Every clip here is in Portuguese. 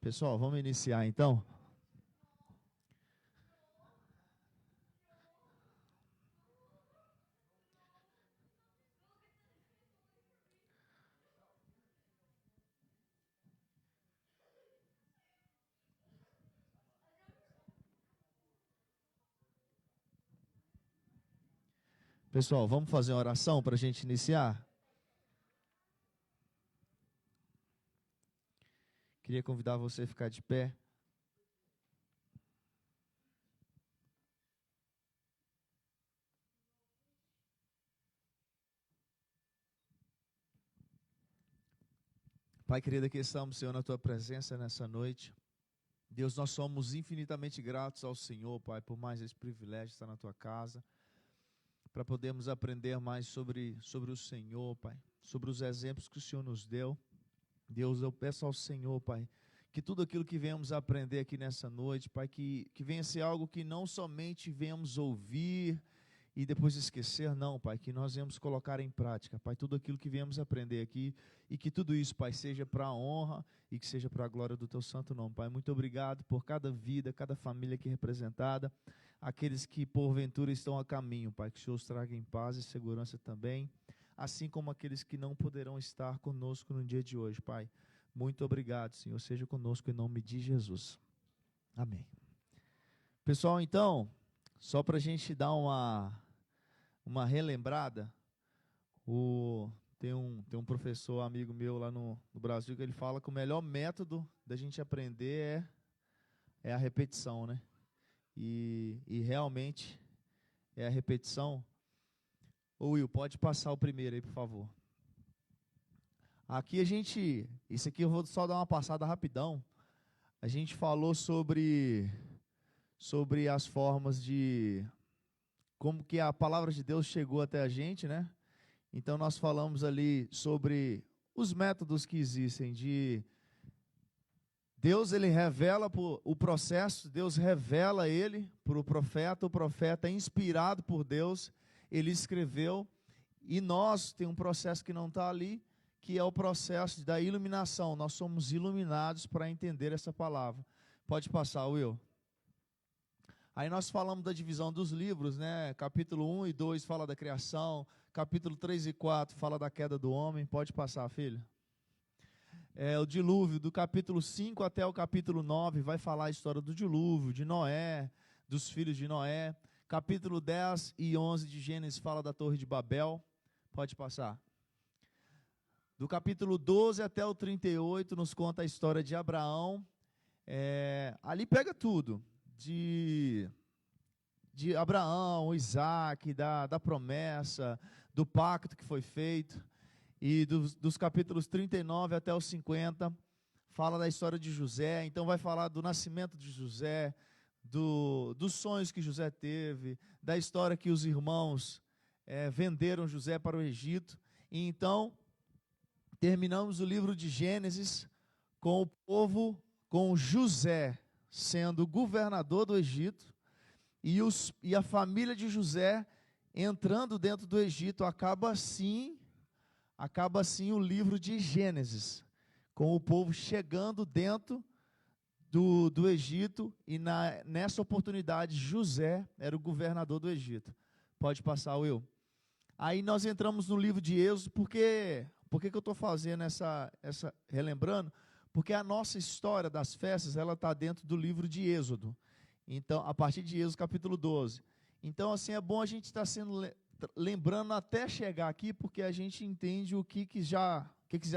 Pessoal, vamos iniciar então. Pessoal, vamos fazer uma oração para a gente iniciar? Queria convidar você a ficar de pé. Pai querido, aqui estamos, Senhor, na Tua presença nessa noite. Deus, nós somos infinitamente gratos ao Senhor, Pai, por mais esse privilégio de estar na Tua casa, para podermos aprender mais sobre o Senhor, Pai, sobre os exemplos que o Senhor nos deu. Deus, eu peço ao Senhor, Pai, que tudo aquilo que venhamos aprender aqui nessa noite, Pai, que venha ser algo que não somente venhamos ouvir e depois esquecer, não, Pai, que nós venhamos colocar em prática, Pai, tudo aquilo que viemos aprender aqui, e que tudo isso, Pai, seja para a honra e que seja para a glória do Teu santo nome, Pai. Muito obrigado por cada vida, cada família aqui representada, aqueles que porventura estão a caminho, Pai, que o Senhor os traga em paz e segurança também, assim como aqueles que não poderão estar conosco no dia de hoje, Pai. Muito obrigado, Senhor, seja conosco em nome de Jesus. Amém. Pessoal, então, só para a gente dar uma relembrada, tem um professor amigo meu lá no Brasil que ele fala que o melhor método da gente aprender é a repetição, né? E realmente é a repetição. Ô Will, pode passar o primeiro aí, por favor. Aqui isso aqui eu vou só dar uma passada rapidão. A gente falou sobre as formas de como que a palavra de Deus chegou até a gente, né? Então nós falamos ali sobre os métodos que existem de Deus, ele revela o processo, Deus revela ele para o profeta é inspirado por Deus, ele escreveu, e nós tem um processo que não está ali, que é o processo da iluminação. Nós somos iluminados para entender essa palavra. Pode passar, Will. Aí nós falamos da divisão dos livros, né? Capítulo 1 e 2 fala da criação, capítulo 3 e 4 fala da queda do homem. Pode passar, filho. O dilúvio, do capítulo 5 até o capítulo 9, vai falar a história do dilúvio, de Noé, dos filhos de Noé. Capítulo 10 e 11 de Gênesis fala da Torre de Babel. Pode passar. Do capítulo 12 até o 38 nos conta a história de Abraão. Ali pega tudo. De Abraão, Isaac, da promessa, do pacto que foi feito, e dos capítulos 39 até os 50, fala da história de José. Então vai falar do nascimento de José, dos sonhos que José teve, da história que os irmãos venderam José para o Egito. E então terminamos o livro de Gênesis com o povo, com José sendo governador do Egito, e a família de José entrando dentro do Egito. Acaba assim o livro de Gênesis, com o povo chegando dentro do Egito, e nessa oportunidade José era o governador do Egito. Pode passar, Will. Aí nós entramos no livro de Êxodo. Por que eu estou fazendo essa relembrando? Porque a nossa história das festas, ela está dentro do livro de Êxodo. Então, a partir de Êxodo capítulo 12. Então, assim, é bom a gente estar lembrando até chegar aqui, porque a gente entende o que já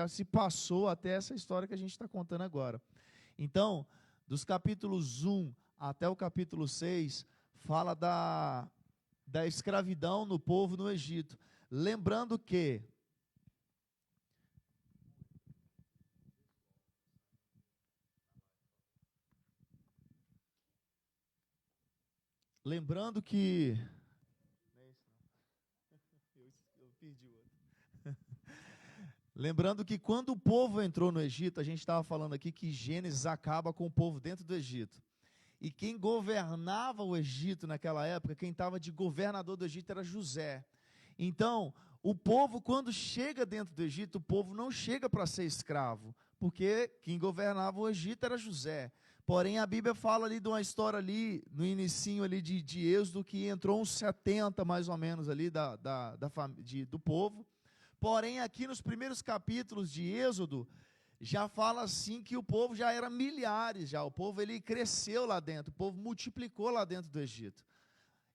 se passou até essa história que a gente está contando agora. Então, dos capítulos 1 até o capítulo 6, fala da escravidão no povo no Egito. Lembrando que eu perdi o outro. Lembrando que quando o povo entrou no Egito, a gente estava falando aqui que Gênesis acaba com o povo dentro do Egito. E quem governava o Egito naquela época, quem estava de governador do Egito era José. Então, o povo, quando chega dentro do Egito, o povo não chega para ser escravo. porque quem governava o Egito era José. Porém, a Bíblia fala ali de uma história ali, no inicinho ali de Êxodo, que entrou uns 70 mais ou menos ali do povo. Porém, aqui nos primeiros capítulos de Êxodo, já fala assim que o povo já era milhares, já o povo ele cresceu lá dentro, o povo multiplicou lá dentro do Egito.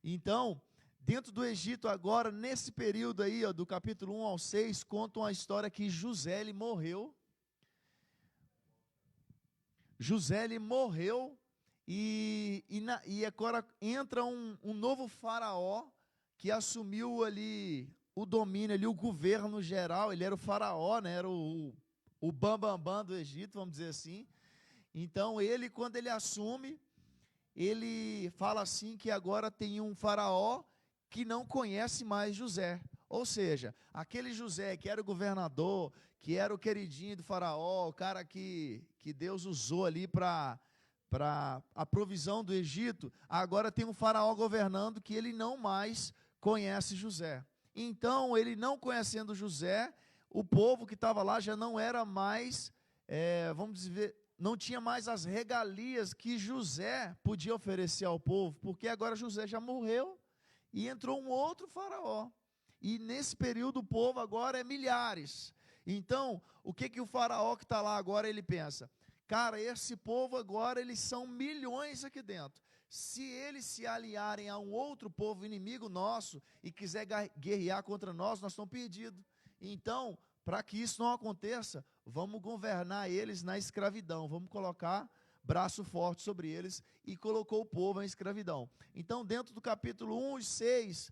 Então, dentro do Egito agora, nesse período aí, ó, do capítulo 1 ao 6, conta uma história que José ele morreu. José ele morreu e agora entra um novo faraó que assumiu ali o domínio, ali o governo geral. Ele era o faraó, né, era o bambambam do Egito, vamos dizer assim. Então ele, quando ele assume, ele fala assim que agora tem um faraó que não conhece mais José. Ou seja, aquele José que era o governador, que era o queridinho do faraó, o cara que Deus usou ali para a provisão do Egito, agora tem um faraó governando que ele não mais conhece José. Então, ele não conhecendo José, o povo que estava lá já não era mais, vamos dizer, não tinha mais as regalias que José podia oferecer ao povo, porque agora José já morreu e entrou um outro faraó. E nesse período o povo agora é milhares. Então, o que o faraó que está lá agora, ele pensa? Cara, esse povo agora, eles são milhões aqui dentro. Se eles se aliarem a um outro povo inimigo nosso e quiser guerrear contra nós estamos perdidos. Então, para que isso não aconteça, vamos governar eles na escravidão, vamos colocar braço forte sobre eles, e colocou o povo em escravidão. Então, dentro do capítulo 1 e 6,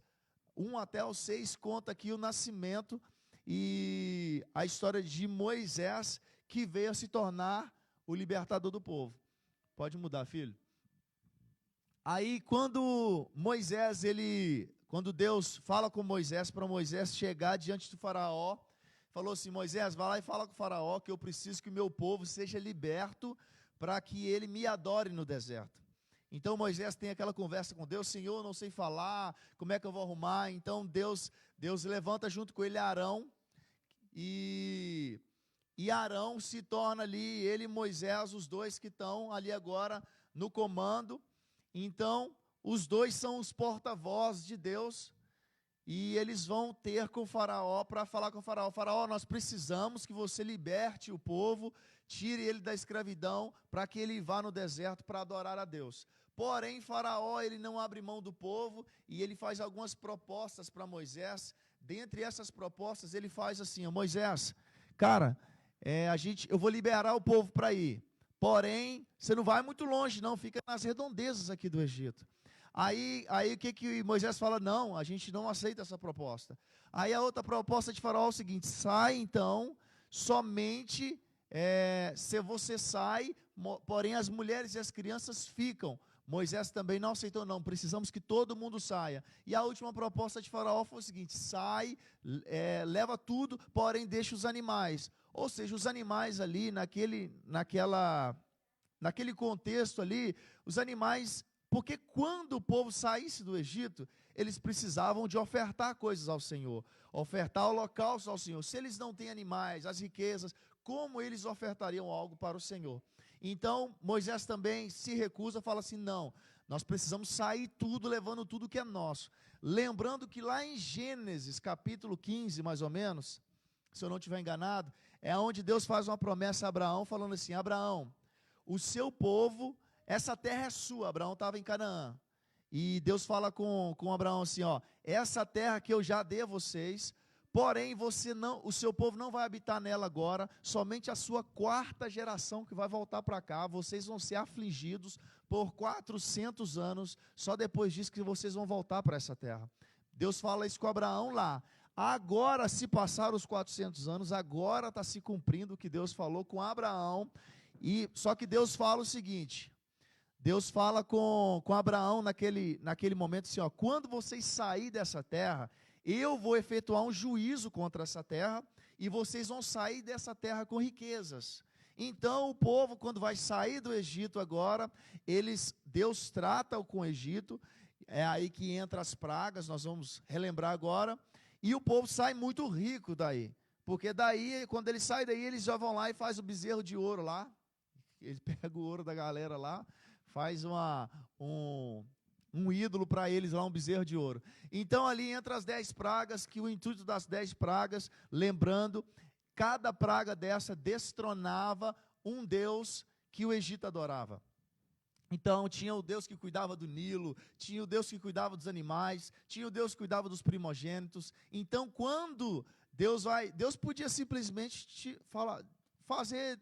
1 até o 6, conta aqui o nascimento e a história de Moisés, que veio a se tornar o libertador do povo. Pode mudar, filho. Aí, quando Deus fala com Moisés, para Moisés chegar diante do faraó, falou assim: Moisés, vai lá e fala com o faraó que eu preciso que o meu povo seja liberto para que ele me adore no deserto. Então Moisés tem aquela conversa com Deus: Senhor, eu não sei falar, como é que eu vou arrumar? Então Deus levanta junto com ele Arão, e Arão se torna ali, ele e Moisés, os dois que estão ali agora no comando. Então, os dois são os porta-vozes de Deus, e eles vão ter com o faraó para falar com o faraó: Faraó, nós precisamos que você liberte o povo, tire ele da escravidão, para que ele vá no deserto para adorar a Deus. Porém, faraó, ele não abre mão do povo, e ele faz algumas propostas para Moisés. Dentre essas propostas, ele faz assim: Moisés, cara, eu vou liberar o povo para ir, porém, você não vai muito longe não, fica nas redondezas aqui do Egito. Aí o que Moisés fala? Não, a gente não aceita essa proposta. Aí a outra proposta de faraó é o seguinte: sai então, somente se você sai, porém as mulheres e as crianças ficam. Moisés também não aceitou, não, precisamos que todo mundo saia. E a última proposta de faraó foi o seguinte: sai, leva tudo, porém deixa os animais. Ou seja, os animais ali, naquele contexto ali, os animais, porque quando o povo saísse do Egito, eles precisavam de ofertar coisas ao Senhor, ofertar holocaustos ao Senhor. Se eles não têm animais, as riquezas, como eles ofertariam algo para o Senhor? Então, Moisés também se recusa, fala assim: não, nós precisamos sair tudo, levando tudo que é nosso. Lembrando que lá em Gênesis, capítulo 15, mais ou menos, se eu não estiver enganado, é onde Deus faz uma promessa a Abraão, falando assim: Abraão, o seu povo, essa terra é sua. Abraão estava em Canaã, e Deus fala com Abraão assim: ó, essa terra que eu já dei a vocês, porém o seu povo não vai habitar nela agora, somente a sua quarta geração que vai voltar para cá. Vocês vão ser afligidos por 400 anos, só depois disso que vocês vão voltar para essa terra. Deus fala isso com Abraão lá. Agora se passaram os 400 anos, agora está se cumprindo o que Deus falou com Abraão. E só que Deus fala o seguinte: Deus fala com Abraão naquele momento assim: ó, quando vocês saírem dessa terra, eu vou efetuar um juízo contra essa terra, e vocês vão sair dessa terra com riquezas. Então o povo, quando vai sair do Egito agora, Deus trata com o Egito, é aí que entra as pragas, nós vamos relembrar agora, e o povo sai muito rico daí, Porque daí, quando ele sai daí, eles já vão lá e faz o bezerro de ouro lá. Ele pega o ouro da galera lá, faz um ídolo para eles lá, um bezerro de ouro. Então ali entra as 10 pragas, que o intuito das 10 pragas, lembrando, cada praga dessa destronava um deus que o Egito adorava. Então tinha o Deus que cuidava do Nilo, tinha o Deus que cuidava dos animais, tinha o Deus que cuidava dos primogênitos. Então quando Deus podia simplesmente fazer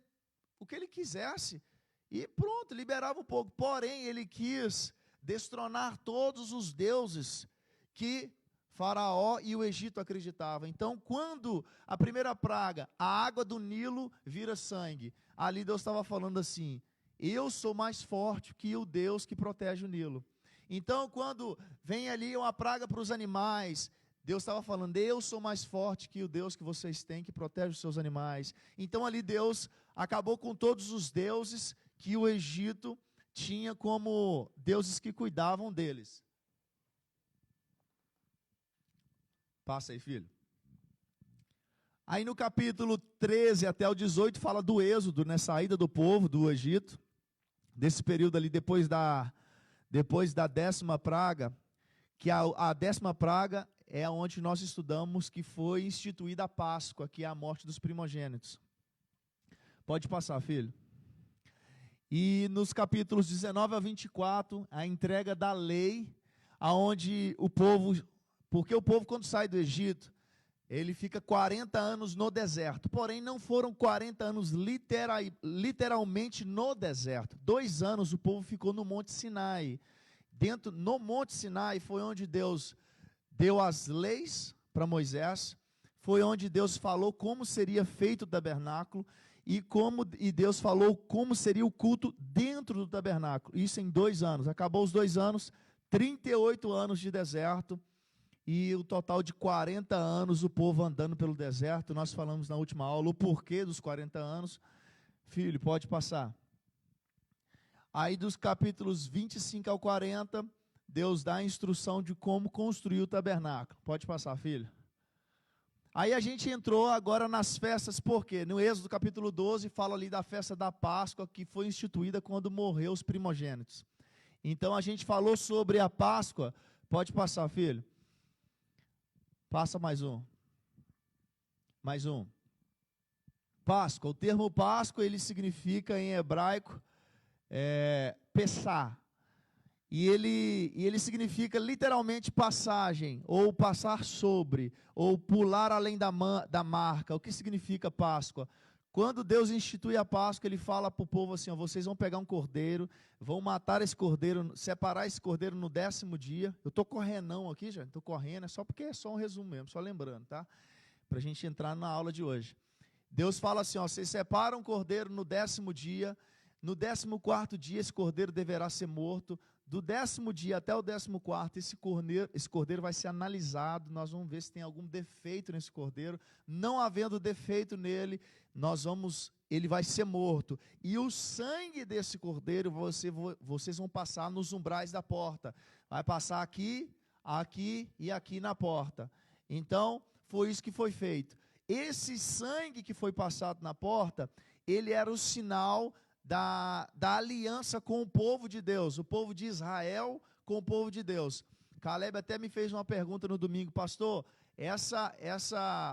o que ele quisesse e pronto, liberava um pouco. Porém, ele quis destronar todos os deuses que Faraó e o Egito acreditavam. Então, quando a primeira praga, a água do Nilo vira sangue, ali Deus estava falando assim: eu sou mais forte que o Deus que protege o Nilo. Então, quando vem ali uma praga para os animais, Deus estava falando: eu sou mais forte que o Deus que vocês têm, que protege os seus animais. Então, ali Deus acabou com todos os deuses que o Egito tinha como deuses que cuidavam deles. Passa aí, filho. Aí no capítulo 13 até o 18 fala do êxodo, né, saída do povo do Egito, desse período ali depois da 10ª praga, que a 10ª praga é onde nós estudamos que foi instituída a Páscoa, que é a morte dos primogênitos. Pode passar, filho. E nos capítulos 19 a 24, a entrega da lei, aonde o povo, porque o povo quando sai do Egito, ele fica 40 anos no deserto, porém não foram 40 anos literalmente no deserto. 2 anos o povo ficou no Monte Sinai. No Monte Sinai foi onde Deus deu as leis para Moisés, foi onde Deus falou como seria feito o tabernáculo, e Deus falou como seria o culto dentro do tabernáculo. Isso em 2 anos. Acabou os 2 anos, 38 anos de deserto, e o total de 40 anos o povo andando pelo deserto. Nós falamos na última aula o porquê dos 40 anos. Filho, pode passar. Aí dos capítulos 25 ao 40, Deus dá a instrução de como construir o tabernáculo. Pode passar, filho. Aí a gente entrou agora nas festas, porque no Êxodo capítulo 12 fala ali da festa da Páscoa, que foi instituída quando morreu os primogênitos. Então a gente falou sobre a Páscoa. Pode passar, filho. Passa mais um. Mais um. Páscoa. O termo Páscoa, ele significa em hebraico Pessá. E ele significa literalmente passagem, ou passar sobre, ou pular além da marca. O que significa Páscoa? Quando Deus institui a Páscoa, ele fala para o povo assim: ó, vocês vão pegar um cordeiro, vão matar esse cordeiro, separar esse cordeiro no 10º dia. Eu estou correndo aqui, já estou correndo, é só um resumo mesmo, só lembrando, tá? Para a gente entrar na aula de hoje. Deus fala assim: ó, vocês separam o cordeiro no 10º dia, no 14º dia esse cordeiro deverá ser morto. Do 10º dia até o 14º, esse cordeiro vai ser analisado, nós vamos ver se tem algum defeito nesse cordeiro. Não havendo defeito nele, ele vai ser morto. E o sangue desse cordeiro, vocês vão passar nos umbrais da porta. Vai passar aqui, aqui e aqui na porta. Então, foi isso que foi feito. Esse sangue que foi passado na porta, ele era o sinal da aliança com o povo de Deus, o povo de Israel com o povo de Deus. Caleb até me fez uma pergunta no domingo: pastor,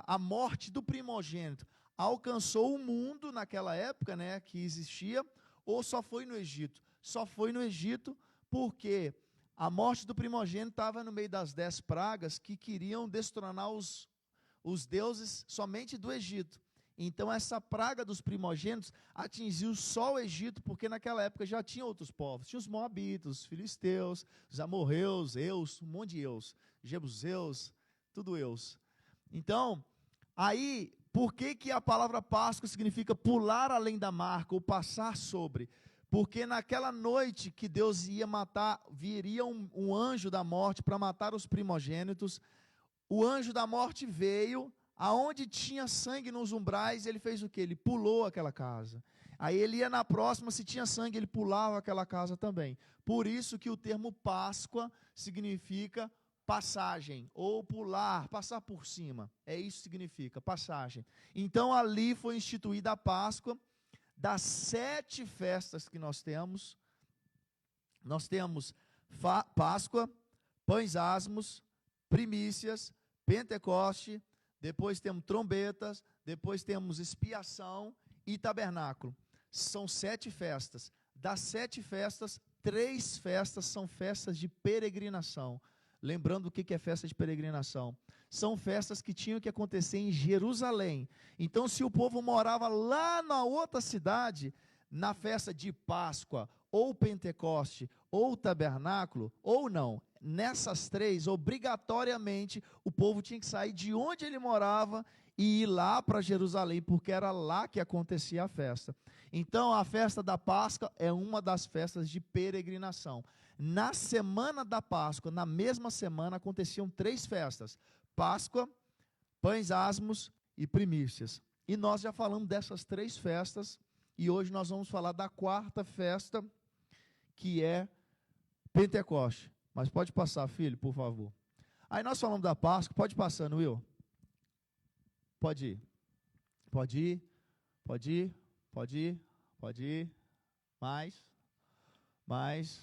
a morte do primogênito alcançou o mundo naquela época, né, que existia, ou só foi no Egito? Só foi no Egito porque a morte do primogênito estava no meio das 10 pragas que queriam destronar os deuses somente do Egito. Então essa praga dos primogênitos atingiu só o Egito, porque naquela época já tinha outros povos. Tinha os moabitas, os filisteus, os amorreus, Eus, um monte de Eus, jebuseus, tudo Eus. Então, aí, por que a palavra Páscoa significa pular além da marca, ou passar sobre? Porque naquela noite que Deus ia matar, viria um anjo da morte para matar os primogênitos. O anjo da morte veio. Aonde tinha sangue nos umbrais, ele fez o quê? Ele pulou aquela casa. Aí ele ia na próxima, se tinha sangue, ele pulava aquela casa também. Por isso que o termo Páscoa significa passagem, ou pular, passar por cima. É isso que significa, passagem. Então ali foi instituída a Páscoa. Das 7 festas que nós temos Páscoa, pães asmos, primícias, Pentecoste, depois temos trombetas, depois temos expiação e tabernáculo. São 7 festas. Das 7 festas, 3 festas são festas de peregrinação. Lembrando o que é festa de peregrinação. São festas que tinham que acontecer em Jerusalém. Então, se o povo morava lá na outra cidade, na festa de Páscoa, ou Pentecoste, ou tabernáculo, ou não, nessas 3, obrigatoriamente, o povo tinha que sair de onde ele morava e ir lá para Jerusalém, porque era lá que acontecia a festa. Então, a festa da Páscoa é uma das festas de peregrinação. Na semana da Páscoa, na mesma semana, aconteciam 3 festas: Páscoa, pães asmos e primícias. E nós já falamos dessas 3 festas, e hoje nós vamos falar da 4ª festa, que é Pentecoste. Mas pode passar, filho, por favor. Aí nós falamos da Páscoa, pode passar, Will? Pode ir. Pode ir, pode ir, pode ir, pode ir. Mais.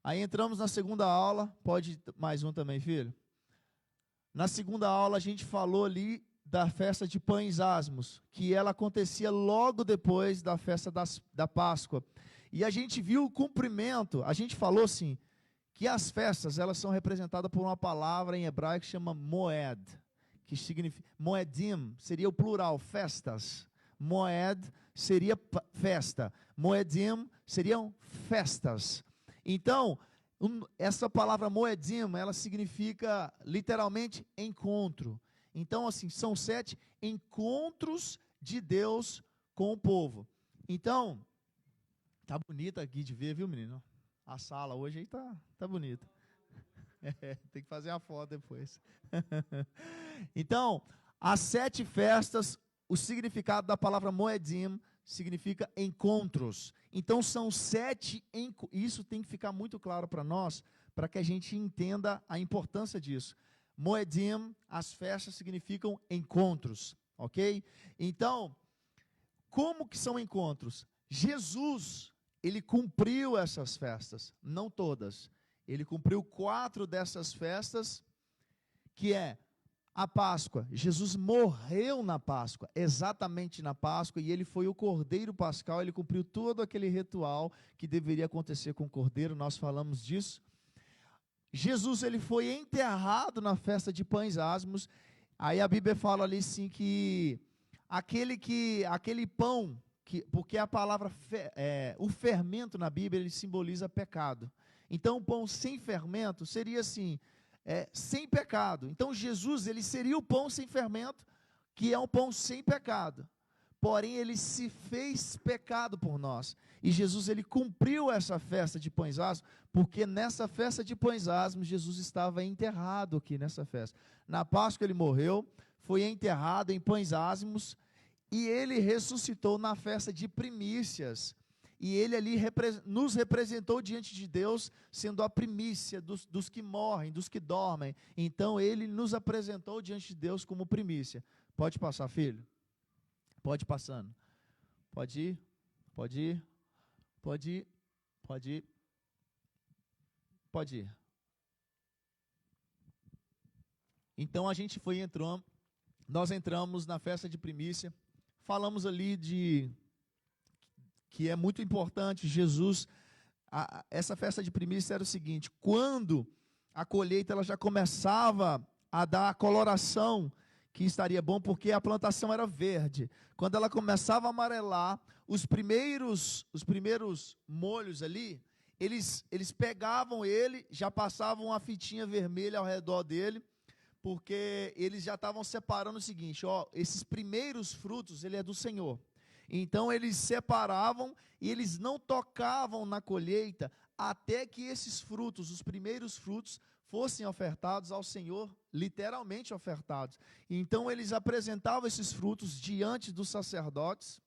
Aí entramos na segunda aula, pode ir mais um também, filho. Na segunda aula a gente falou ali da festa de pães asmos, que ela acontecia logo depois da festa da Páscoa. E a gente viu o cumprimento, a gente falou assim, que as festas, elas são representadas por uma palavra em hebraico que chama moed, que significa, moedim, seria o plural, festas. Moed seria festa, moedim seriam festas. Então, essa palavra moedim, ela significa literalmente encontro. Então, assim, são 7 encontros de Deus com o povo. Então, tá bonita aqui de ver, viu, menino? A sala hoje aí tá bonita. Tem que fazer a foto depois. Então, as 7 festas, o significado da palavra moedim significa encontros. Então, são 7 encontros. Isso tem que ficar muito claro para nós, para que a gente entenda a importância disso. Moedim, as festas significam encontros, ok? Então, como que são encontros? Jesus, ele cumpriu essas festas, não todas. Ele cumpriu 4 dessas festas, que é a Páscoa. Jesus morreu na Páscoa, exatamente na Páscoa, e ele foi o Cordeiro Pascal, ele cumpriu todo aquele ritual que deveria acontecer com o Cordeiro, nós falamos disso. Jesus, ele foi enterrado na festa de pães asmos. Aí a Bíblia fala ali sim que aquele pão, porque a palavra o fermento na Bíblia, ele simboliza pecado. Então o pão sem fermento seria assim, sem pecado. Então Jesus, ele seria o pão sem fermento, que é um pão sem pecado. Porém, ele se fez pecado por nós. E Jesus, ele cumpriu essa festa de pães asmos, porque nessa festa de pães asmos, Jesus estava enterrado aqui nessa festa. Na Páscoa ele morreu, foi enterrado em pães asmos, e ele ressuscitou na festa de primícias. E ele ali nos representou diante de Deus, sendo a primícia dos que morrem, dos que dormem. Então, ele nos apresentou diante de Deus como primícia. Pode passar, filho? Pode ir passando. Pode ir, pode ir, pode ir, pode ir, pode ir. Então, a gente nós entramos na festa de primícia, falamos ali que é muito importante, Jesus, essa festa de primícia era o seguinte: quando a colheita ela já começava a dar a coloração, que estaria bom, porque a plantação era verde. Quando ela começava a amarelar, os primeiros molhos ali, eles pegavam ele, já passavam uma fitinha vermelha ao redor dele, porque eles já estavam separando o seguinte: esses primeiros frutos, ele é do Senhor. Então eles separavam e eles não tocavam na colheita até que esses frutos, os primeiros frutos, fossem ofertados ao Senhor, literalmente ofertados. Então eles apresentavam esses frutos diante dos sacerdotes,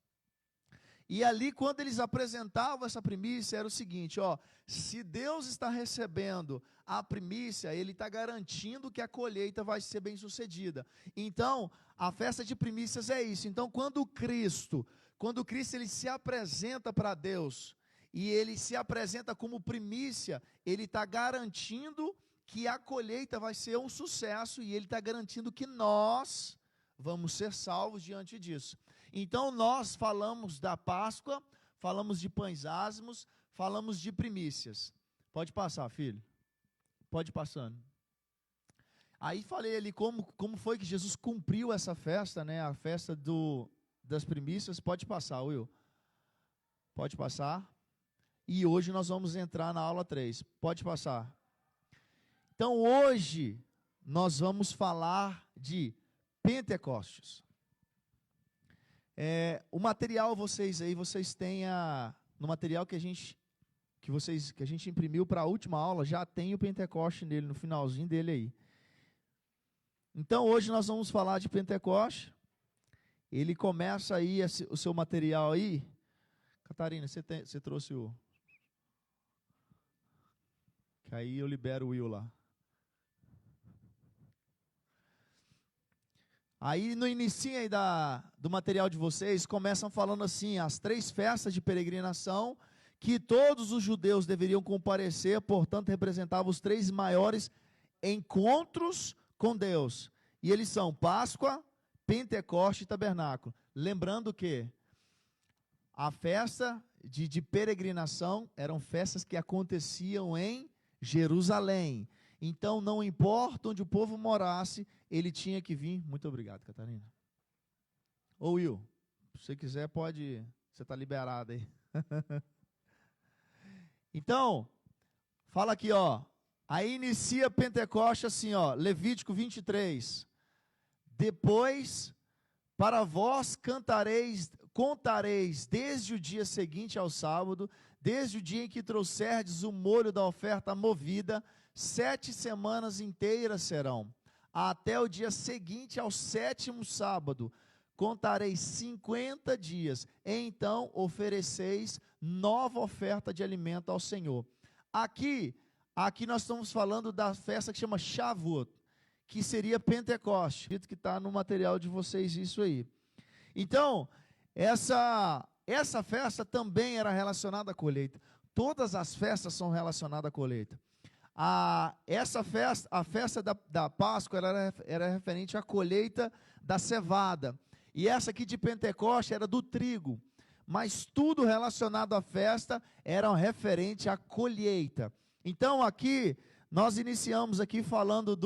E ali, quando eles apresentavam essa primícia, era o seguinte, ó, se Deus está recebendo a primícia, Ele está garantindo que a colheita vai ser bem sucedida. Então, a festa de primícias é isso. Então, quando Cristo ele se apresenta para Deus, e Ele se apresenta como primícia, Ele está garantindo que a colheita vai ser um sucesso, e Ele está garantindo que nós vamos ser salvos diante disso. Então, nós falamos da Páscoa, falamos de pães asmos, falamos de primícias. Pode passar, filho. Pode ir passando. Aí falei ali como foi que Jesus cumpriu essa festa, né? A festa das primícias. Pode passar, Will. Pode passar. E hoje nós vamos entrar na aula 3. Pode passar. Então, hoje, nós vamos falar de Pentecostes. O material vocês têm no material que a gente imprimiu para a última aula, já tem o Pentecoste nele, no finalzinho dele aí. Então hoje nós vamos falar de Pentecoste. Ele começa aí o seu material aí. Catarina, você trouxe o... Que aí eu libero o Will lá. Aí no início aí do material de vocês, começam falando assim, as 3 festas de peregrinação, que todos os judeus deveriam comparecer, portanto representavam os 3 maiores encontros com Deus. E eles são Páscoa, Pentecoste e Tabernáculo. Lembrando que a festa de peregrinação eram festas que aconteciam em Jerusalém. Então, não importa onde o povo morasse, ele tinha que vir. Muito obrigado, Catarina. Ô Will, se você quiser, pode. Você está liberado aí. Então, fala aqui, ó. Aí inicia Pentecoste assim, ó. Levítico 23. Depois, para vós contareis desde o dia seguinte ao sábado, desde o dia em que trouxerdes o molho da oferta movida, 7 semanas inteiras serão, até o dia seguinte ao 7º sábado, contareis 50 dias, então ofereceis nova oferta de alimento ao Senhor. Aqui nós estamos falando da festa que chama Shavuot, que seria Pentecoste, que está no material de vocês isso aí. Então, essa festa também era relacionada à colheita. Todas as festas são relacionadas à colheita. A festa da Páscoa era referente à colheita da cevada. E essa aqui de Pentecoste era do trigo. Mas tudo relacionado à festa era referente à colheita. Então aqui, nós iniciamos aqui falando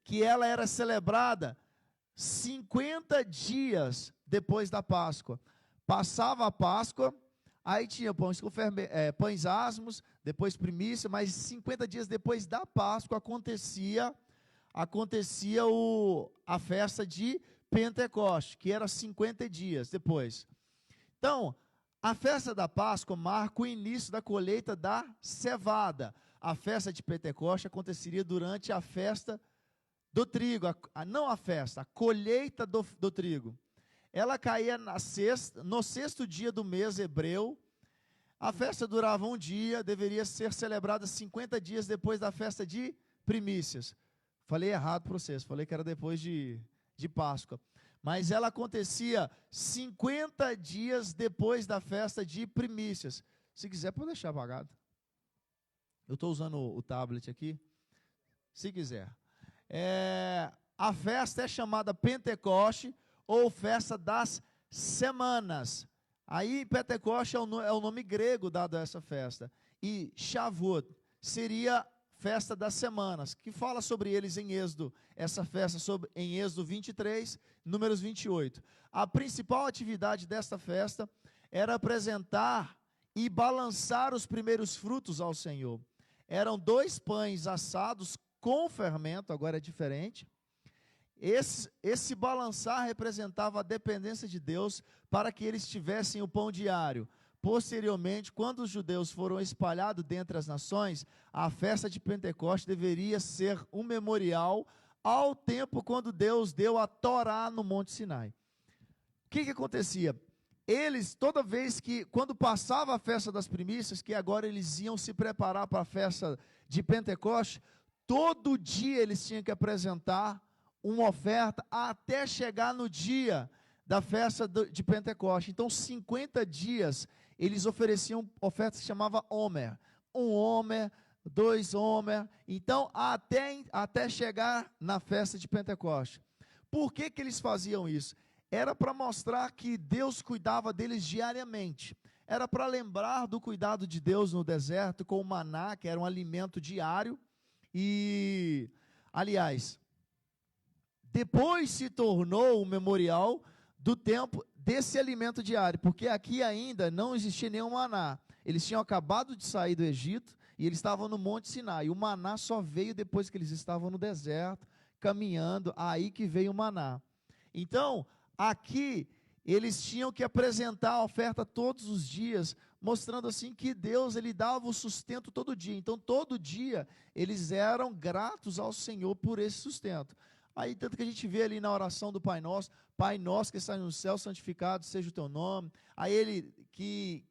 que ela era celebrada 50 dias depois da Páscoa. Passava a Páscoa, aí tinha pães asmos, depois primícia, mas 50 dias depois da Páscoa acontecia a festa de Pentecoste, que era 50 dias depois. Então, a festa da Páscoa marca o início da colheita da cevada. A festa de Pentecoste aconteceria durante a festa do trigo, a colheita do trigo. Ela caía no 6º dia do mês hebreu. A festa durava um dia, deveria ser celebrada 50 dias depois da festa de primícias. Falei errado para vocês, falei que era depois de Páscoa. Mas ela acontecia 50 dias depois da festa de primícias. Se quiser, pode deixar apagado. Eu estou usando o tablet aqui. Se quiser. A festa é chamada Pentecoste, ou festa das semanas. Aí Pentecoste é o nome grego dado a essa festa. E Shavuot seria festa das semanas, que fala sobre eles em Êxodo. Essa festa em Êxodo 23, Números 28. A principal atividade desta festa era apresentar e balançar os primeiros frutos ao Senhor. Eram 2 pães assados com fermento, agora é diferente. Esse balançar representava a dependência de Deus para que eles tivessem o pão diário. Posteriormente, quando os judeus foram espalhados dentre as nações, a festa de Pentecostes deveria ser um memorial ao tempo quando Deus deu a Torá no Monte Sinai. O que acontecia? eles, toda vez que, quando passava a festa das primícias, que agora eles iam se preparar para a festa de Pentecoste, todo dia eles tinham que apresentar uma oferta até chegar no dia da festa de Pentecoste. Então, 50 dias, eles ofereciam ofertas que chamava Homer. Um Homer, 2 Homer. Então, até chegar na festa de Pentecoste. Por que eles faziam isso? Era para mostrar que Deus cuidava deles diariamente. Era para lembrar do cuidado de Deus no deserto com o maná, que era um alimento diário. E, aliás, depois se tornou um memorial do tempo desse alimento diário, porque aqui ainda não existia nenhum maná. Eles tinham acabado de sair do Egito e eles estavam no Monte Sinai. O maná só veio depois que eles estavam no deserto, caminhando, aí que veio o maná. Então, aqui eles tinham que apresentar a oferta todos os dias, mostrando assim que Deus, ele dava o sustento todo dia. Então, todo dia eles eram gratos ao Senhor por esse sustento. Aí, tanto que a gente vê ali na oração do Pai Nosso que está no céu, santificado seja o teu nome. Aí ele, que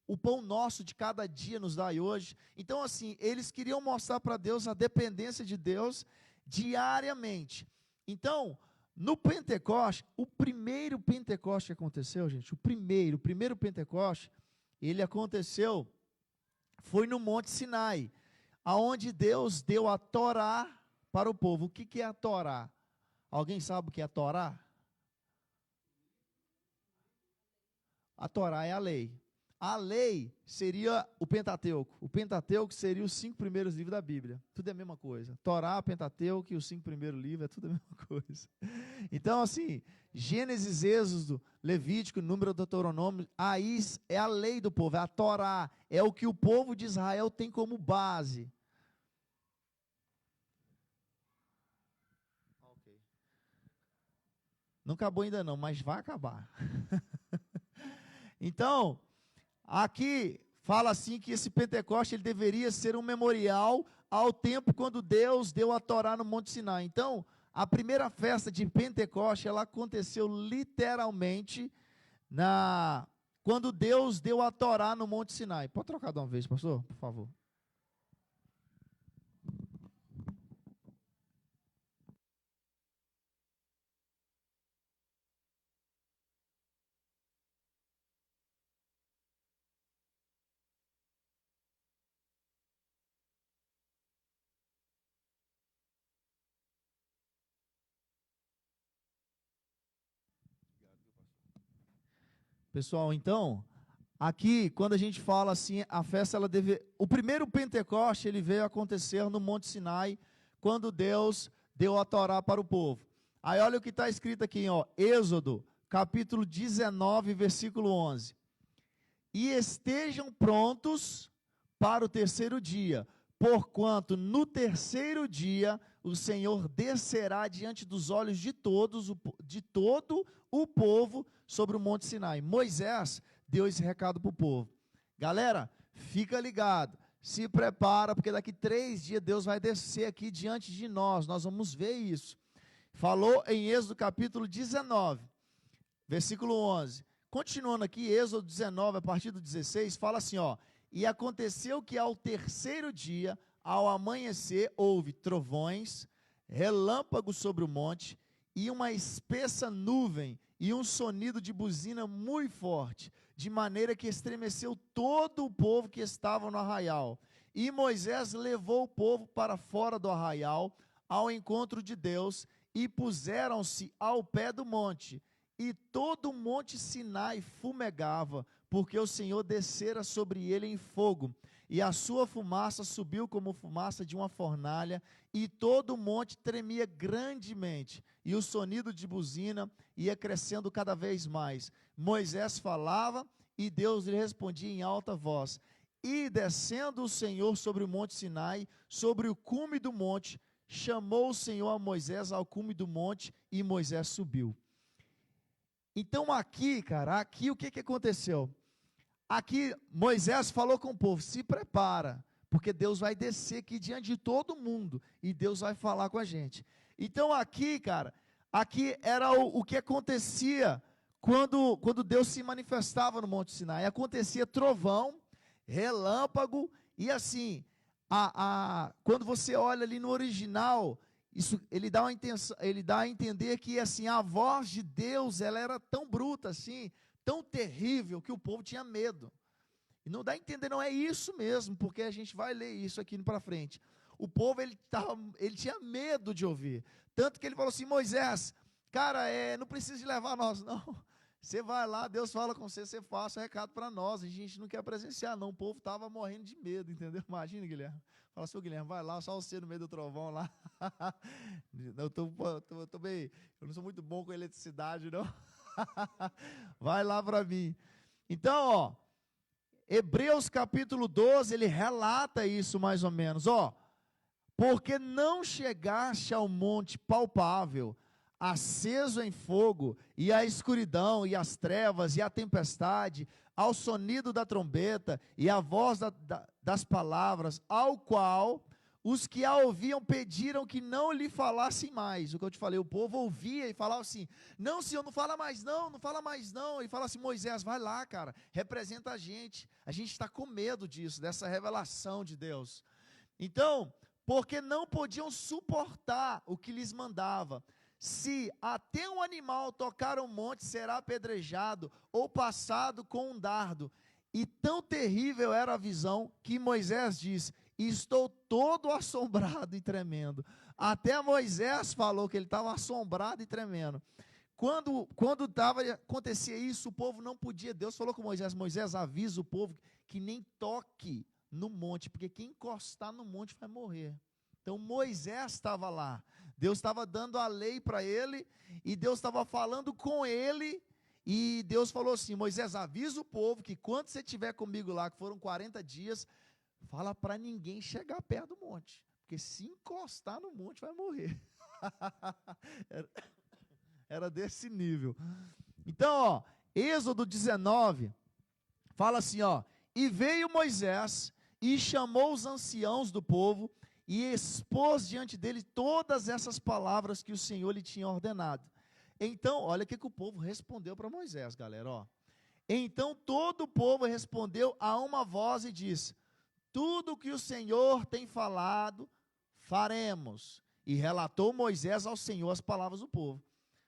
o pão nosso de cada dia nos dai hoje. Então, assim, eles queriam mostrar para Deus a dependência de Deus diariamente. Então, no Pentecoste, o primeiro Pentecoste que aconteceu, gente, o primeiro Pentecoste, ele aconteceu, foi no Monte Sinai, aonde Deus deu a Torá para o povo. O que é a Torá? Alguém sabe o que é a Torá? A Torá é a lei. A lei seria o Pentateuco. O Pentateuco seria os 5 primeiros livros da Bíblia. Tudo é a mesma coisa. Torá, Pentateuco e os 5 primeiros livros é tudo a mesma coisa. Então, assim, Gênesis, Êxodo, Levítico, Número, Deuteronômio, aí é a lei do povo, é a Torá, é o que o povo de Israel tem como base. Não acabou ainda não, mas vai acabar. Então, aqui fala assim que esse Pentecoste ele deveria ser um memorial ao tempo quando Deus deu a Torá no Monte Sinai. Então, a primeira festa de Pentecoste, ela aconteceu literalmente quando Deus deu a Torá no Monte Sinai. Pode trocar de uma vez, pastor, por favor. Pessoal, então, aqui, quando a gente fala assim, a festa, o primeiro Pentecoste, ele veio acontecer no Monte Sinai, quando Deus deu a Torá para o povo. Aí olha o que está escrito aqui, ó, Êxodo, capítulo 19, versículo 11. E estejam prontos para o terceiro dia, porquanto no terceiro dia o Senhor descerá diante dos olhos de todo o povo sobre o Monte Sinai. Moisés deu esse recado para o povo. Galera, fica ligado, se prepara, porque daqui 3 dias Deus vai descer aqui diante de nós vamos ver isso. Falou em Êxodo capítulo 19, versículo 11. Continuando aqui, Êxodo 19, a partir do 16, fala assim, ó: e aconteceu que ao terceiro dia, ao amanhecer, houve trovões, relâmpagos sobre o monte, e uma espessa nuvem, e um sonido de buzina muito forte, de maneira que estremeceu todo o povo que estava no arraial. E Moisés levou o povo para fora do arraial, ao encontro de Deus, e puseram-se ao pé do monte. E todo o monte Sinai fumegava, porque o Senhor descera sobre ele em fogo, e a sua fumaça subiu como fumaça de uma fornalha, e todo o monte tremia grandemente, e o sonido de buzina ia crescendo cada vez mais. Moisés falava, e Deus lhe respondia em alta voz. E descendo o Senhor sobre o monte Sinai, sobre o cume do monte, chamou o Senhor a Moisés ao cume do monte, e Moisés subiu. Então aqui, cara, aqui o que aconteceu? Aqui Moisés falou com o povo, se prepara, porque Deus vai descer aqui diante de todo mundo, e Deus vai falar com a gente. Então aqui, cara, aqui era o que acontecia quando Deus se manifestava no Monte Sinai, acontecia trovão, relâmpago, e assim, quando você olha ali no original, isso, ele dá a entender que assim, a voz de Deus, ela era tão bruta assim, tão terrível, que o povo tinha medo. E não dá a entender, não é isso mesmo, porque a gente vai ler isso aqui para frente. O povo, ele tinha medo de ouvir, tanto que ele falou assim: Moisés, cara, não precisa de levar nós, não. Você vai lá, Deus fala com você, você passa o recado para nós, a gente não quer presenciar, não. O povo estava morrendo de medo, entendeu? Imagina, Guilherme. Fala assim: Guilherme, vai lá, só você no meio do trovão lá. Eu não sou muito bom com eletricidade, não. Vai lá para mim. Então, ó, Hebreus capítulo 12, ele relata isso mais ou menos, ó. Porque não chegaste ao monte palpável, aceso em fogo, e a escuridão, e as trevas, e a tempestade, ao sonido da trombeta, e a voz das palavras, ao qual os que a ouviam pediram que não lhe falassem mais. O que eu te falei, o povo ouvia e falava assim: não, Senhor, não fala mais não, não fala mais não. E fala assim: Moisés, vai lá, cara, representa a gente está com medo disso, dessa revelação de Deus. Então, porque não podiam suportar o que lhes mandava. Se até um animal tocar um monte, será apedrejado ou passado com um dardo. E tão terrível era a visão que Moisés disse: estou todo assombrado e tremendo. Até Moisés falou que ele estava assombrado e tremendo. Quando acontecia isso, o povo não podia. Deus falou com Moisés: Moisés, avisa o povo que nem toque no monte, porque quem encostar no monte vai morrer. Então Moisés estava lá, Deus estava dando a lei para ele, e Deus estava falando com ele, e Deus falou assim: Moisés, avisa o povo que quando você estiver comigo lá, que foram 40 dias, fala para ninguém chegar perto do monte, porque se encostar no monte vai morrer. Era desse nível. Então, ó, Êxodo 19, fala assim, ó: e veio Moisés, e chamou os anciãos do povo, e expôs diante dele todas essas palavras que o Senhor lhe tinha ordenado. Então, olha o que o povo respondeu para Moisés, galera, ó. Então todo o povo respondeu a uma voz e disse: tudo que o Senhor tem falado, faremos. E relatou Moisés ao Senhor as palavras do povo.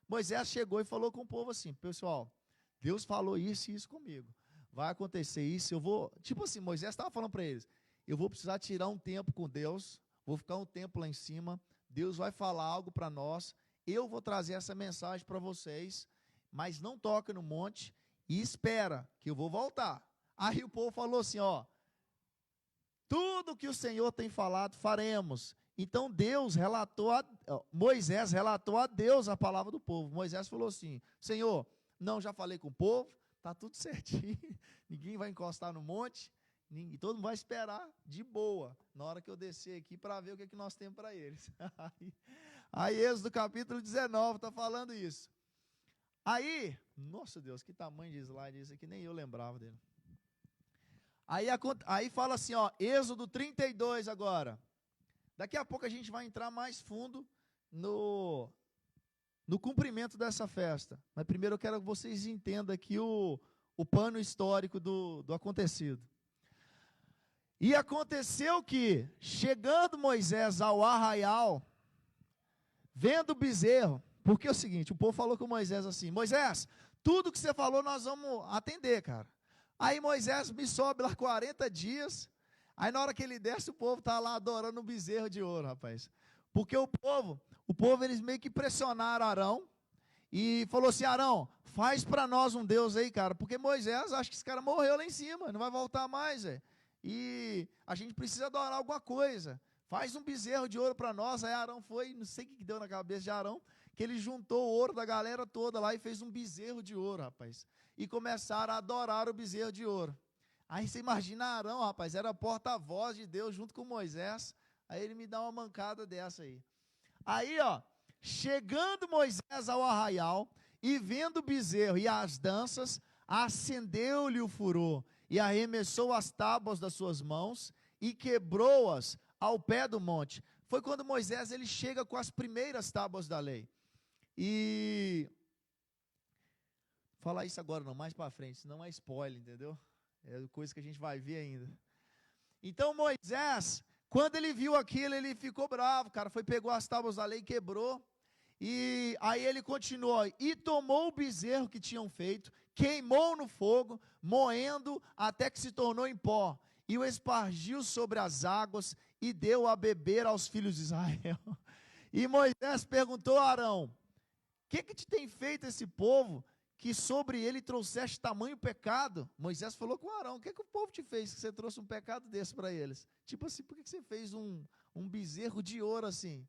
Moisés chegou e falou com o povo assim: pessoal, Deus falou isso e isso comigo. Vai acontecer isso, eu vou... Tipo assim, Moisés estava falando para eles: eu vou precisar tirar um tempo com Deus, vou ficar um tempo lá em cima, Deus vai falar algo para nós, eu vou trazer essa mensagem para vocês, mas não toca no monte e espera que eu vou voltar. Aí o povo falou assim, ó: tudo que o Senhor tem falado, faremos. Então Moisés relatou a Deus a palavra do povo. Moisés falou assim: Senhor, não, já falei com o povo, está tudo certinho, ninguém vai encostar no monte, todo mundo vai esperar de boa, na hora que eu descer aqui, para ver o que nós temos para eles. Aí Êxodo capítulo 19 está falando isso. Aí, nossa Deus, que tamanho de slide esse aqui, nem eu lembrava dele. Aí fala assim, ó, Êxodo 32 agora. Daqui a pouco a gente vai entrar mais fundo no cumprimento dessa festa. Mas primeiro eu quero que vocês entendam aqui o pano histórico do acontecido. E aconteceu que, chegando Moisés ao arraial, vendo o bezerro, porque é o seguinte, o povo falou com Moisés assim: Moisés, tudo que você falou nós vamos atender, cara. Aí Moisés me sobe lá 40 dias, aí na hora que ele desce, o povo está lá adorando um bezerro de ouro, rapaz. Porque o povo eles meio que pressionaram Arão, e falou assim: Arão, faz para nós um Deus aí, cara, porque Moisés, acho que esse cara morreu lá em cima, não vai voltar mais, e a gente precisa adorar alguma coisa, faz um bezerro de ouro para nós. Aí Arão foi, não sei o que deu na cabeça de Arão, que ele juntou o ouro da galera toda lá e fez um bezerro de ouro, rapaz, e começaram a adorar o bezerro de ouro. Aí você imagina Arão, rapaz, era porta-voz de Deus junto com Moisés, aí ele me dá uma mancada dessa aí. Aí, ó, chegando Moisés ao arraial, e vendo o bezerro e as danças, acendeu-lhe o furor, e arremessou as tábuas das suas mãos, e quebrou-as ao pé do monte. Foi quando Moisés ele chega com as primeiras tábuas da lei. E falar isso agora não, mais para frente, senão é spoiler, entendeu? É coisa que a gente vai ver ainda. Então Moisés, quando ele viu aquilo, ele ficou bravo, cara, pegou as tábuas da lei e quebrou. E aí ele continuou, e tomou o bezerro que tinham feito, queimou no fogo, moendo até que se tornou em pó, e o espargiu sobre as águas, e deu a beber aos filhos de Israel. E Moisés perguntou a Arão, que te tem feito esse povo, que sobre ele trouxeste tamanho pecado? Moisés falou com Arão, o que o povo te fez, que você trouxe um pecado desse para eles? Tipo assim, por que você fez um bezerro de ouro assim?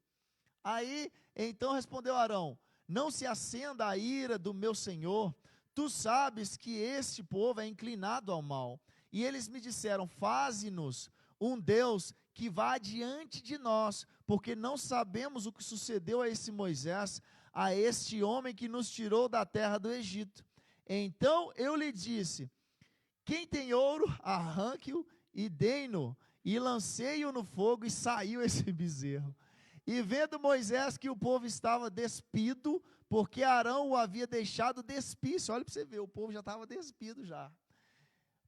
Aí, então respondeu Arão, não se acenda a ira do meu senhor, tu sabes que este povo é inclinado ao mal, e eles me disseram, faze-nos um Deus que vá diante de nós, porque não sabemos o que sucedeu a esse Moisés, a este homem que nos tirou da terra do Egito. Então eu lhe disse, quem tem ouro, arranque-o e dei-no, e lancei-o no fogo, e saiu esse bezerro. E vendo Moisés que o povo estava despido, porque Arão o havia deixado despido, olha para você ver, o povo já estava despido já.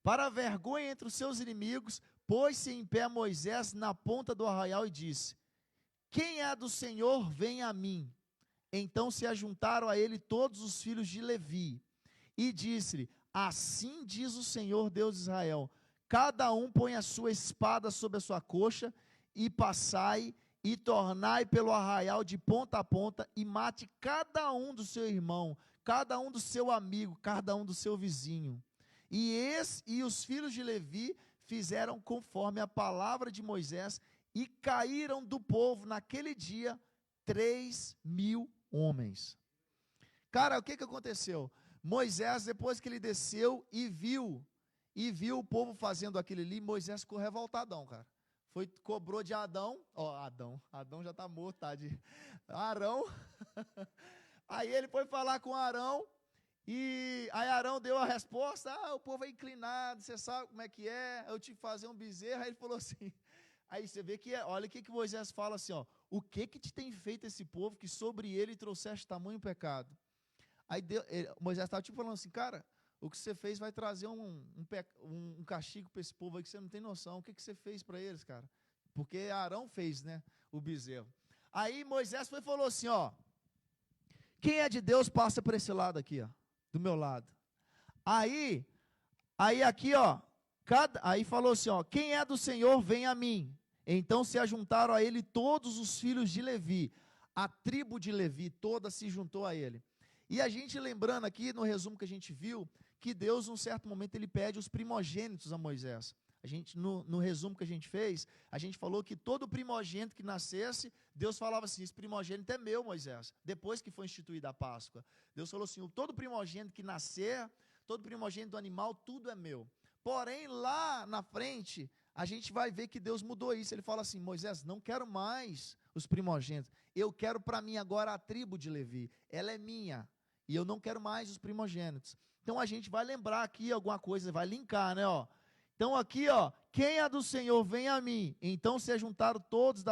Para a vergonha entre os seus inimigos, pôs-se em pé Moisés na ponta do arraial e disse, quem é do Senhor, vem a mim. Então se ajuntaram a ele todos os filhos de Levi, e disse-lhe, assim diz o Senhor Deus de Israel, cada um põe a sua espada sobre a sua coxa, e passai, e tornai pelo arraial de ponta a ponta, e mate cada um do seu irmão, cada um do seu amigo, cada um do seu vizinho. E os filhos de Levi fizeram conforme a palavra de Moisés, e caíram do povo naquele dia 3.000 homens. Cara, o que aconteceu? Moisés, depois que ele desceu e viu o povo fazendo aquilo ali, Moisés ficou revoltadão, cara. Cobrou de Adão já está morto, tá? De Arão. Aí ele foi falar com Arão, e aí Arão deu a resposta, o povo é inclinado, você sabe como é que é, eu tive que fazer um bezerro. Aí ele falou assim, aí você vê que, olha o que Moisés fala assim, o que te tem feito esse povo, que sobre ele trouxeste tamanho pecado? Aí Moisés estava tipo falando assim, cara, o que você fez vai trazer um castigo para esse povo aí que você não tem noção. O que você fez para eles, cara? Porque Arão fez, né, o bezerro. Aí Moisés foi e falou assim, quem é de Deus passa por esse lado aqui, do meu lado. Aí aqui, aí falou assim, quem é do Senhor vem a mim. Então se ajuntaram a ele todos os filhos de Levi. A tribo de Levi toda se juntou a ele. E a gente lembrando aqui, no resumo que a gente viu, que Deus, num certo momento, ele pede os primogênitos a Moisés. A gente, no resumo que a gente fez, a gente falou que todo primogênito que nascesse, Deus falava assim, esse primogênito é meu, Moisés. Depois que foi instituída a Páscoa, Deus falou assim, todo primogênito que nascer, todo primogênito do animal, tudo é meu. Porém, lá na frente, a gente vai ver que Deus mudou isso. Ele fala assim, Moisés, não quero mais os primogênitos. Eu quero para mim agora a tribo de Levi. Ela é minha. E eu não quero mais os primogênitos. Então a gente vai lembrar aqui alguma coisa, vai linkar, né? Então aqui, quem é do Senhor, vem a mim. Então se juntaram todos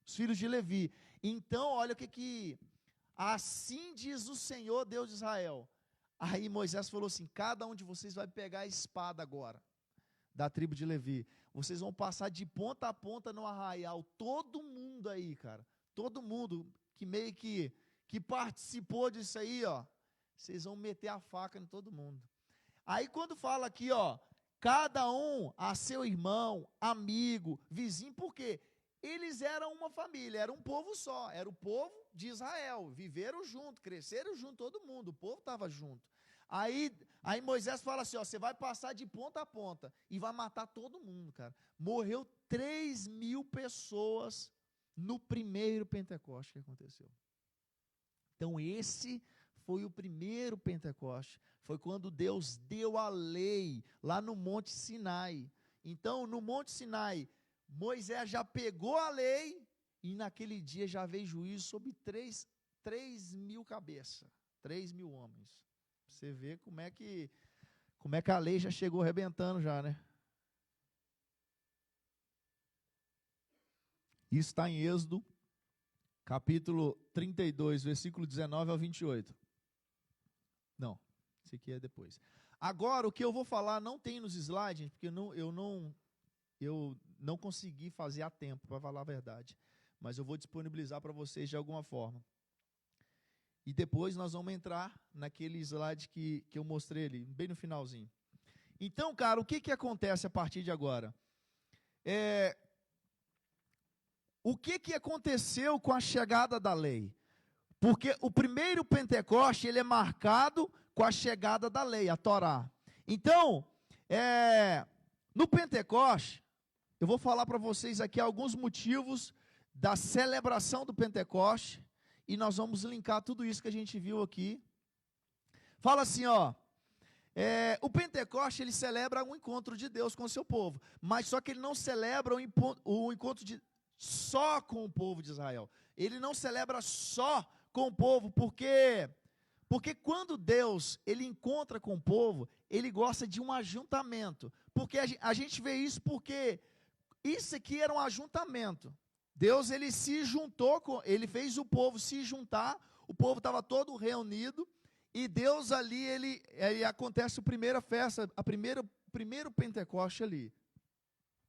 os filhos de Levi. Então, olha o que assim diz o Senhor, Deus de Israel. Aí Moisés falou assim, cada um de vocês vai pegar a espada agora, da tribo de Levi. Vocês vão passar de ponta a ponta no arraial. Todo mundo aí, cara. Todo mundo que meio que participou disso aí, vocês vão meter a faca em todo mundo. Aí quando fala aqui, cada um a seu irmão, amigo, vizinho, por quê? Eles eram uma família, era um povo só, era o povo de Israel, viveram junto, cresceram junto, todo mundo, o povo estava junto. Aí Moisés fala assim, você vai passar de ponta a ponta, e vai matar todo mundo, cara. Morreu 3.000 pessoas no primeiro Pentecoste que aconteceu. Então esse foi o primeiro Pentecoste, foi quando Deus deu a lei, lá no Monte Sinai. Então no Monte Sinai, Moisés já pegou a lei, e naquele dia já veio juízo sobre 3.000 cabeças, 3.000 homens. Você vê como é que a lei já chegou arrebentando já, né? Isso está em Êxodo, capítulo 32, versículo 19 ao 28. Não, Esse aqui é depois. Agora, o que eu vou falar não tem nos slides, porque eu não consegui fazer a tempo, para falar a verdade. Mas eu vou disponibilizar para vocês de alguma forma. E depois nós vamos entrar naquele slide que eu mostrei ali, bem no finalzinho. Então, cara, o que acontece a partir de agora? O que aconteceu com a chegada da lei? Porque o primeiro Pentecoste, ele é marcado com a chegada da lei, a Torá. Então, no Pentecoste, eu vou falar para vocês aqui alguns motivos da celebração do Pentecoste, e nós vamos linkar tudo isso que a gente viu aqui. Fala assim, ó, o Pentecoste, ele celebra um encontro de Deus com o seu povo, mas só que ele não celebra o encontro só com o povo de Israel. Ele não celebra só com o povo, porque quando Deus ele encontra com o povo, ele gosta de um ajuntamento. Porque a gente vê isso porque isso aqui era um ajuntamento. Deus ele se juntou, ele fez o povo se juntar, o povo estava todo reunido, e Deus ali, ele acontece a primeira festa, primeiro Pentecoste ali.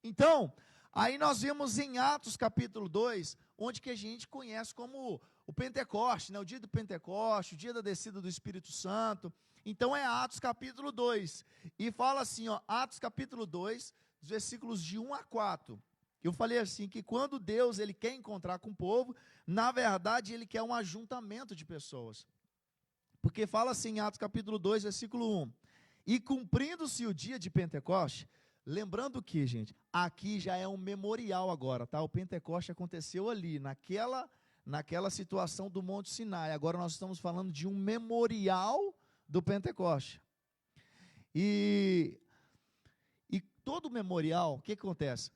Então, aí nós vemos em Atos capítulo 2, onde que a gente conhece como o Pentecoste, né? O dia do Pentecoste, o dia da descida do Espírito Santo. Então é Atos capítulo 2, e fala assim, ó, Atos capítulo 2, versículos de 1 a 4. Eu falei assim, que quando Deus ele quer encontrar com o povo, na verdade ele quer um ajuntamento de pessoas. Porque fala assim em Atos capítulo 2, versículo 1. E cumprindo-se o dia de Pentecoste, lembrando que, gente, aqui já é um memorial agora, tá? O Pentecoste aconteceu ali, naquela situação do Monte Sinai. Agora nós estamos falando de um memorial do Pentecoste. E todo memorial, o que acontece?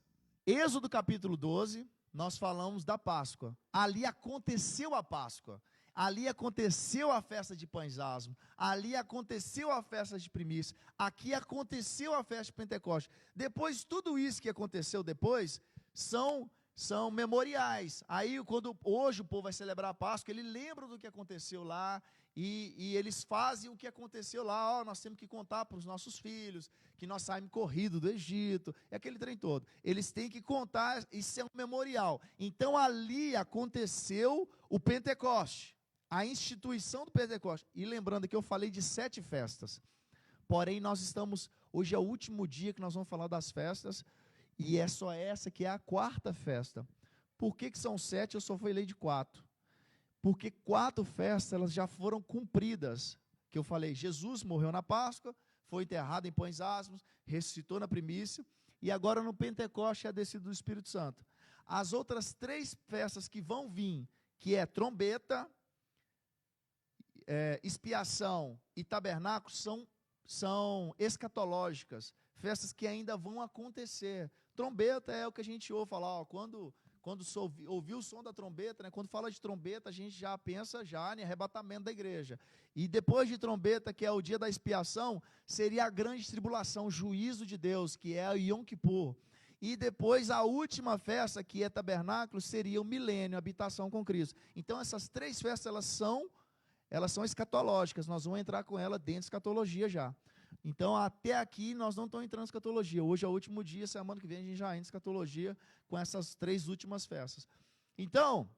Êxodo capítulo 12, nós falamos da Páscoa. Ali aconteceu a Páscoa. Ali aconteceu a festa de pães asmos. Ali aconteceu a festa de primícia. Aqui aconteceu a festa de Pentecoste. Depois, tudo isso que aconteceu depois, são memoriais. Aí, quando hoje o povo vai celebrar a Páscoa, ele lembra do que aconteceu lá, e eles fazem o que aconteceu lá. Nós temos que contar para os nossos filhos, que nós saímos corrido do Egito, é aquele trem todo. Eles têm que contar, isso é um memorial. Então, ali aconteceu o Pentecoste, a instituição do Pentecoste. E lembrando que eu falei de 7 festas, porém hoje é o último dia que nós vamos falar das festas, e é só essa que é a 4ª festa. Por que são 7? Eu só falei de 4. Porque 4 festas elas já foram cumpridas. Que eu falei, Jesus morreu na Páscoa, foi enterrado em pães asmos, ressuscitou na primícia, e agora no Pentecoste é a descida do Espírito Santo. As outras 3 festas que vão vir, que é trombeta, expiação e tabernáculo, são escatológicas, festas que ainda vão acontecer. Trombeta é o que a gente ouve falar, ó, quando ouviu o som da trombeta, né, quando fala de trombeta, a gente já pensa em arrebatamento da igreja. E depois de trombeta, que é o dia da expiação, seria a grande tribulação, o juízo de Deus, que é o Yom Kippur. E depois a última festa, que é tabernáculo, seria o milênio, a habitação com Cristo. Então essas 3 festas, elas são escatológicas, nós vamos entrar com ela dentro de escatologia já. Então, até aqui, nós não estamos entrando em escatologia. Hoje é o último dia, semana que vem a gente já entra em escatologia com essas 3 últimas festas. Então,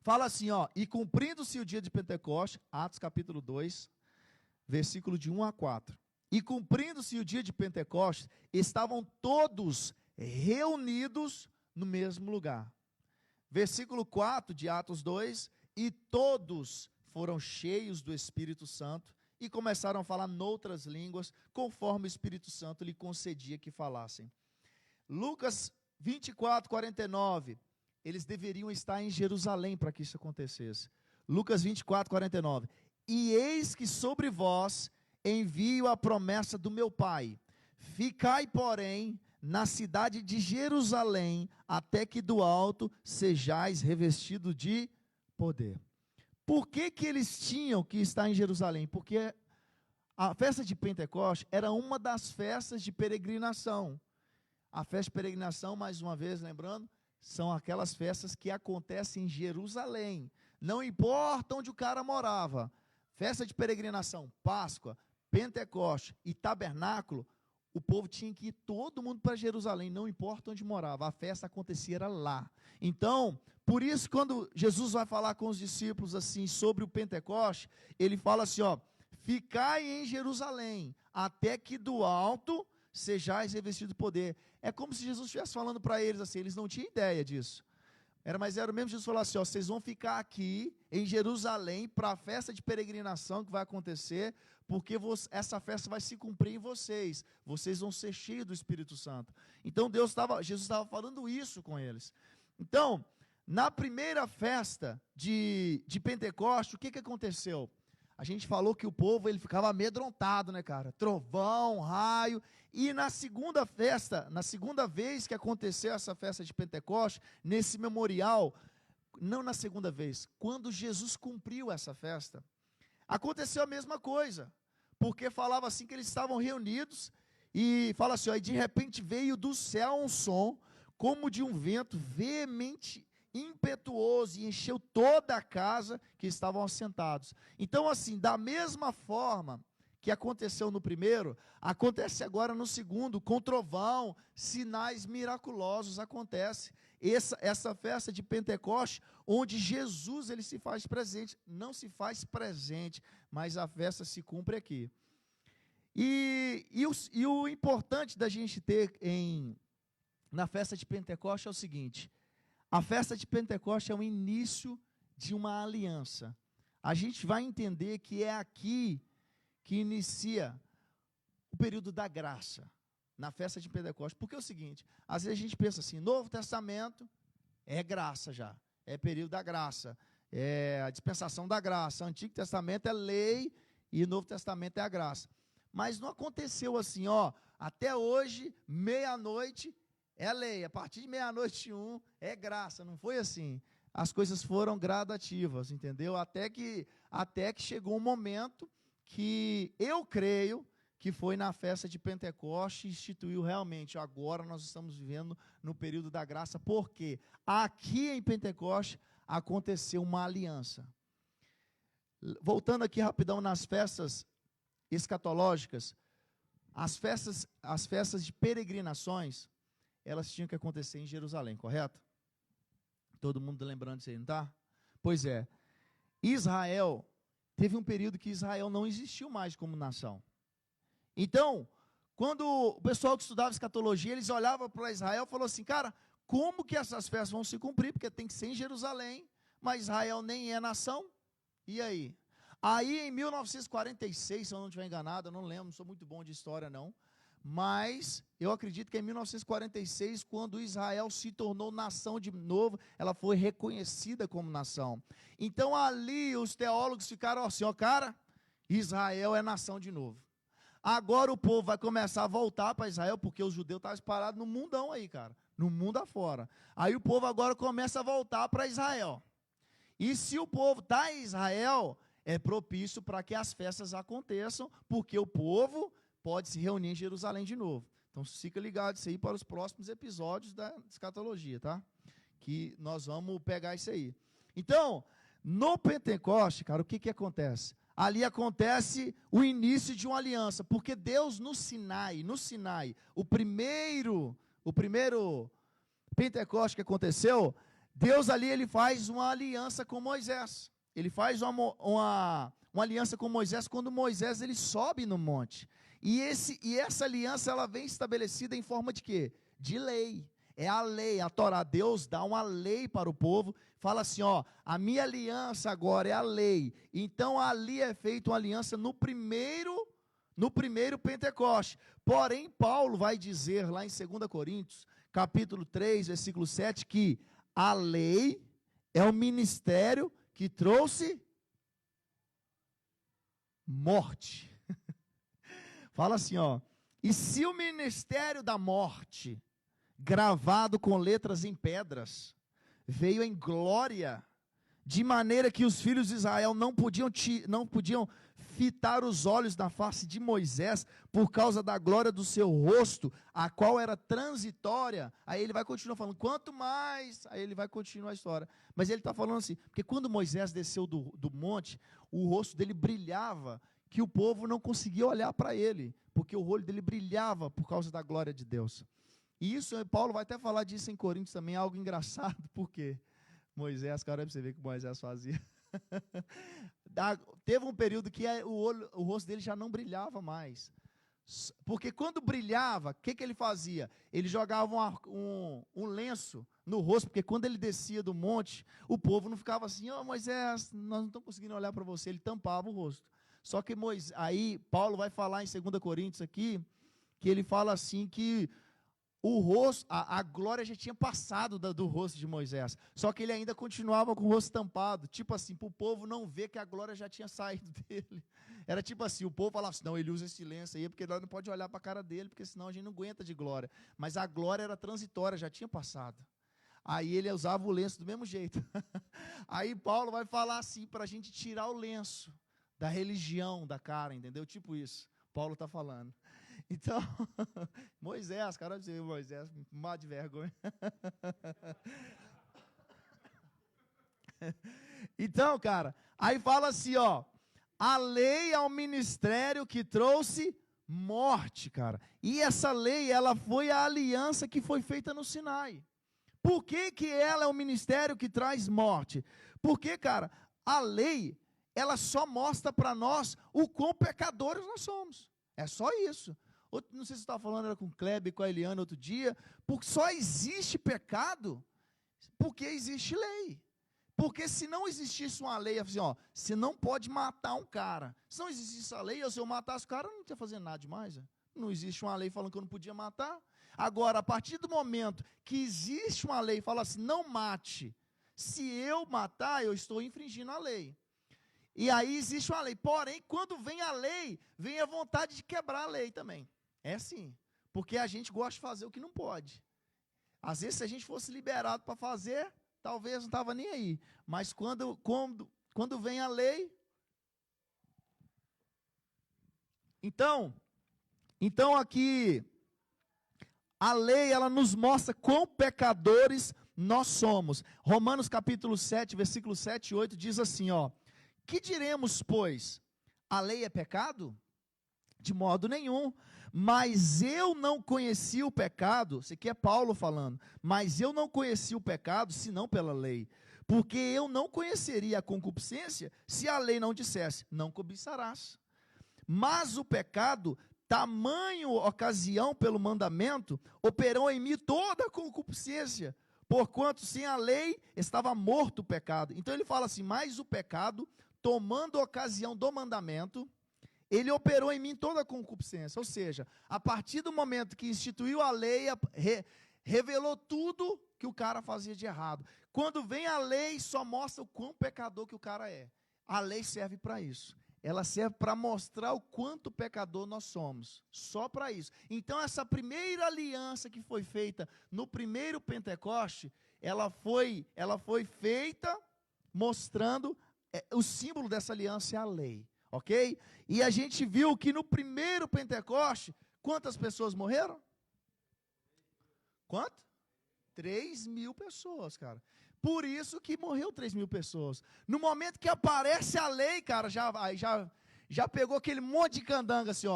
fala assim, ó, e cumprindo-se o dia de Pentecoste, Atos capítulo 2, versículo de 1 a 4. E cumprindo-se o dia de Pentecoste, estavam todos reunidos no mesmo lugar. Versículo 4 de Atos 2, e todos foram cheios do Espírito Santo, e começaram a falar noutras línguas, conforme o Espírito Santo lhe concedia que falassem. Lucas 24, 49, eles deveriam estar em Jerusalém para que isso acontecesse. Lucas 24, 49, e eis que sobre vós envio a promessa do meu Pai. Ficai, porém, na cidade de Jerusalém, até que do alto sejais revestido de poder. Por que eles tinham que estar em Jerusalém? Porque a festa de Pentecoste era uma das festas de peregrinação. A festa de peregrinação, mais uma vez lembrando, são aquelas festas que acontecem em Jerusalém. Não importa onde o cara morava. festa de peregrinação, Páscoa, Pentecoste e tabernáculo, o povo tinha que ir todo mundo para Jerusalém, não importa onde morava, a festa acontecia lá. Então, por isso, quando Jesus vai falar com os discípulos assim sobre o Pentecoste, ele fala assim, ó, ficai em Jerusalém, até que do alto sejais revestidos de poder. É como se Jesus estivesse falando para eles assim, eles não tinham ideia disso. Mas era o mesmo Jesus falar assim, ó, vocês vão ficar aqui em Jerusalém para a festa de peregrinação que vai acontecer, porque essa festa vai se cumprir em vocês vão ser cheios do Espírito Santo. Então Jesus estava falando isso com eles. Então, na primeira festa de Pentecoste, o que aconteceu? A gente falou que o povo ele ficava amedrontado, né, cara? Trovão, raio. E na segunda festa, na segunda vez que aconteceu essa festa de Pentecoste, nesse memorial, não na segunda vez, quando Jesus cumpriu essa festa, aconteceu a mesma coisa, porque falava assim que eles estavam reunidos e fala assim, ó, e de repente veio do céu um som, como de um vento veemente, impetuoso, e encheu toda a casa que estavam assentados. Então assim, da mesma forma que aconteceu no primeiro, acontece agora no segundo, com trovão, sinais miraculosos acontecem. Essa festa de Pentecoste, onde Jesus ele se faz presente, não se faz presente, mas a festa se cumpre aqui. E o importante da gente ter na festa de Pentecoste é o seguinte, a festa de Pentecoste é o início de uma aliança. A gente vai entender que é aqui que inicia o período da graça, na festa de Pentecoste. Porque é o seguinte, às vezes a gente pensa assim, Novo Testamento é graça já, é período da graça, é a dispensação da graça, Antigo Testamento é lei e Novo Testamento é a graça. Mas não aconteceu assim, ó, até hoje, meia-noite é lei, a partir de meia-noite é graça, não foi assim. As coisas foram gradativas, entendeu? Até que chegou um momento que eu creio que foi na festa de Pentecoste, instituiu realmente, agora nós estamos vivendo no período da graça, porque aqui em Pentecoste aconteceu uma aliança. Voltando aqui rapidão nas festas escatológicas, as festas de peregrinações, elas tinham que acontecer em Jerusalém, correto? Todo mundo lembrando disso aí, não está? Pois é, Israel, teve um período que Israel não existiu mais como nação. Então, quando o pessoal que estudava escatologia, eles olhavam para Israel e falavam assim, cara, como que essas festas vão se cumprir? Porque tem que ser em Jerusalém, mas Israel nem é nação. E aí? Aí, em 1946, se eu não estiver enganado, eu não lembro, não sou muito bom de história, não. Mas eu acredito que em 1946, quando Israel se tornou nação de novo, ela foi reconhecida como nação. Então, ali, os teólogos ficaram assim, ó, cara, Israel é nação de novo. Agora o povo vai começar a voltar para Israel, porque os judeus estavam espalhados no mundão aí, cara, no mundo afora. Aí o povo agora começa a voltar para Israel. E se o povo está em Israel, é propício para que as festas aconteçam, porque o povo pode se reunir em Jerusalém de novo. Então fica ligado isso aí para os próximos episódios da escatologia, tá? Que nós vamos pegar isso aí. Então, no Pentecoste, cara, o que acontece? Ali acontece o início de uma aliança, porque Deus no Sinai, o primeiro Pentecoste que aconteceu, Deus ali ele faz uma aliança com Moisés. Ele faz uma aliança com Moisés quando Moisés ele sobe no monte. E essa aliança ela vem estabelecida em forma de quê? De lei. É a lei, a Torá. Deus dá uma lei para o povo, fala assim, ó, a minha aliança agora é a lei. Então ali é feita uma aliança no primeiro Pentecoste. Porém, Paulo vai dizer lá em 2 Coríntios, capítulo 3, versículo 7, que a lei é o ministério que trouxe morte. Fala assim, ó, e se o ministério da morte, gravado com letras em pedras, veio em glória, de maneira que os filhos de Israel não podiam fitar os olhos na face de Moisés por causa da glória do seu rosto, a qual era transitória. Aí ele vai continuar falando, quanto mais, aí ele vai continuar a história. Mas ele está falando assim, porque quando Moisés desceu do monte, o rosto dele brilhava, que o povo não conseguia olhar para ele, porque o olho dele brilhava por causa da glória de Deus. E isso, Paulo vai até falar disso em Coríntios também, é algo engraçado, porque Moisés, cara, para você ver o que Moisés fazia. Teve um período que o rosto dele já não brilhava mais. Porque quando brilhava, o que ele fazia? Ele jogava um lenço no rosto, porque quando ele descia do monte, o povo não ficava assim, Moisés, nós não estamos conseguindo olhar para você, ele tampava o rosto. Só que aí Paulo vai falar em 2 Coríntios aqui, que ele fala assim que o rosto, a glória já tinha passado do rosto de Moisés, só que ele ainda continuava com o rosto tampado, tipo assim, para o povo não ver que a glória já tinha saído dele. Era tipo assim, o povo falava assim, não, ele usa esse lenço aí, porque nós não pode olhar para a cara dele, porque senão a gente não aguenta de glória. Mas a glória era transitória, já tinha passado. Aí ele usava o lenço do mesmo jeito. Aí Paulo vai falar assim, para a gente tirar o lenço da religião da cara, entendeu? Tipo isso, Paulo está falando. Então, Moisés, cara, Moisés, mal de vergonha. Então, cara, aí fala assim, a lei é um ministério que trouxe morte, cara. E essa lei, ela foi a aliança que foi feita no Sinai. Por que que ela é um ministério que traz morte? Porque, cara, a lei, ela só mostra para nós o quão pecadores nós somos. É só isso. Não sei se você estava falando, era com o Kleber e com a Eliana outro dia, porque só existe pecado porque existe lei. Porque se não existisse uma lei, assim, você não pode matar um cara. Se não existisse a lei, se eu matasse o cara, eu não ia fazer nada demais. Não existe uma lei falando que eu não podia matar. Agora, a partir do momento que existe uma lei, fala assim, não mate. Se eu matar, eu estou infringindo a lei. E aí existe uma lei. Porém, quando vem a lei, vem a vontade de quebrar a lei também. É assim. Porque a gente gosta de fazer o que não pode. Às vezes, se a gente fosse liberado para fazer, talvez não estava nem aí. Mas quando vem a lei... Então aqui, a lei, ela nos mostra quão pecadores nós somos. Romanos capítulo 7, versículo 7 e 8 diz assim, que diremos, pois? A lei é pecado? De modo nenhum. Mas eu não conheci o pecado, isso aqui é Paulo falando, mas eu não conheci o pecado senão pela lei, porque eu não conheceria a concupiscência se a lei não dissesse, não cobiçarás. Mas o pecado, tamanho ocasião pelo mandamento, operou em mim toda a concupiscência, porquanto sem a lei estava morto o pecado. Então ele fala assim, mas o pecado, tomando ocasião do mandamento, ele operou em mim toda a concupiscência, ou seja, a partir do momento que instituiu a lei, revelou tudo que o cara fazia de errado. Quando vem a lei, só mostra o quão pecador que o cara é. A lei serve para isso. Ela serve para mostrar o quanto pecador nós somos, só para isso. Então essa primeira aliança que foi feita no primeiro Pentecoste, ela foi feita mostrando, o símbolo dessa aliança é a lei. Ok? E a gente viu que no primeiro Pentecoste, quantas pessoas morreram? Quanto? 3.000 pessoas, cara. Por isso que morreu 3.000 pessoas. No momento que aparece a lei, cara, já pegou aquele monte de candanga assim,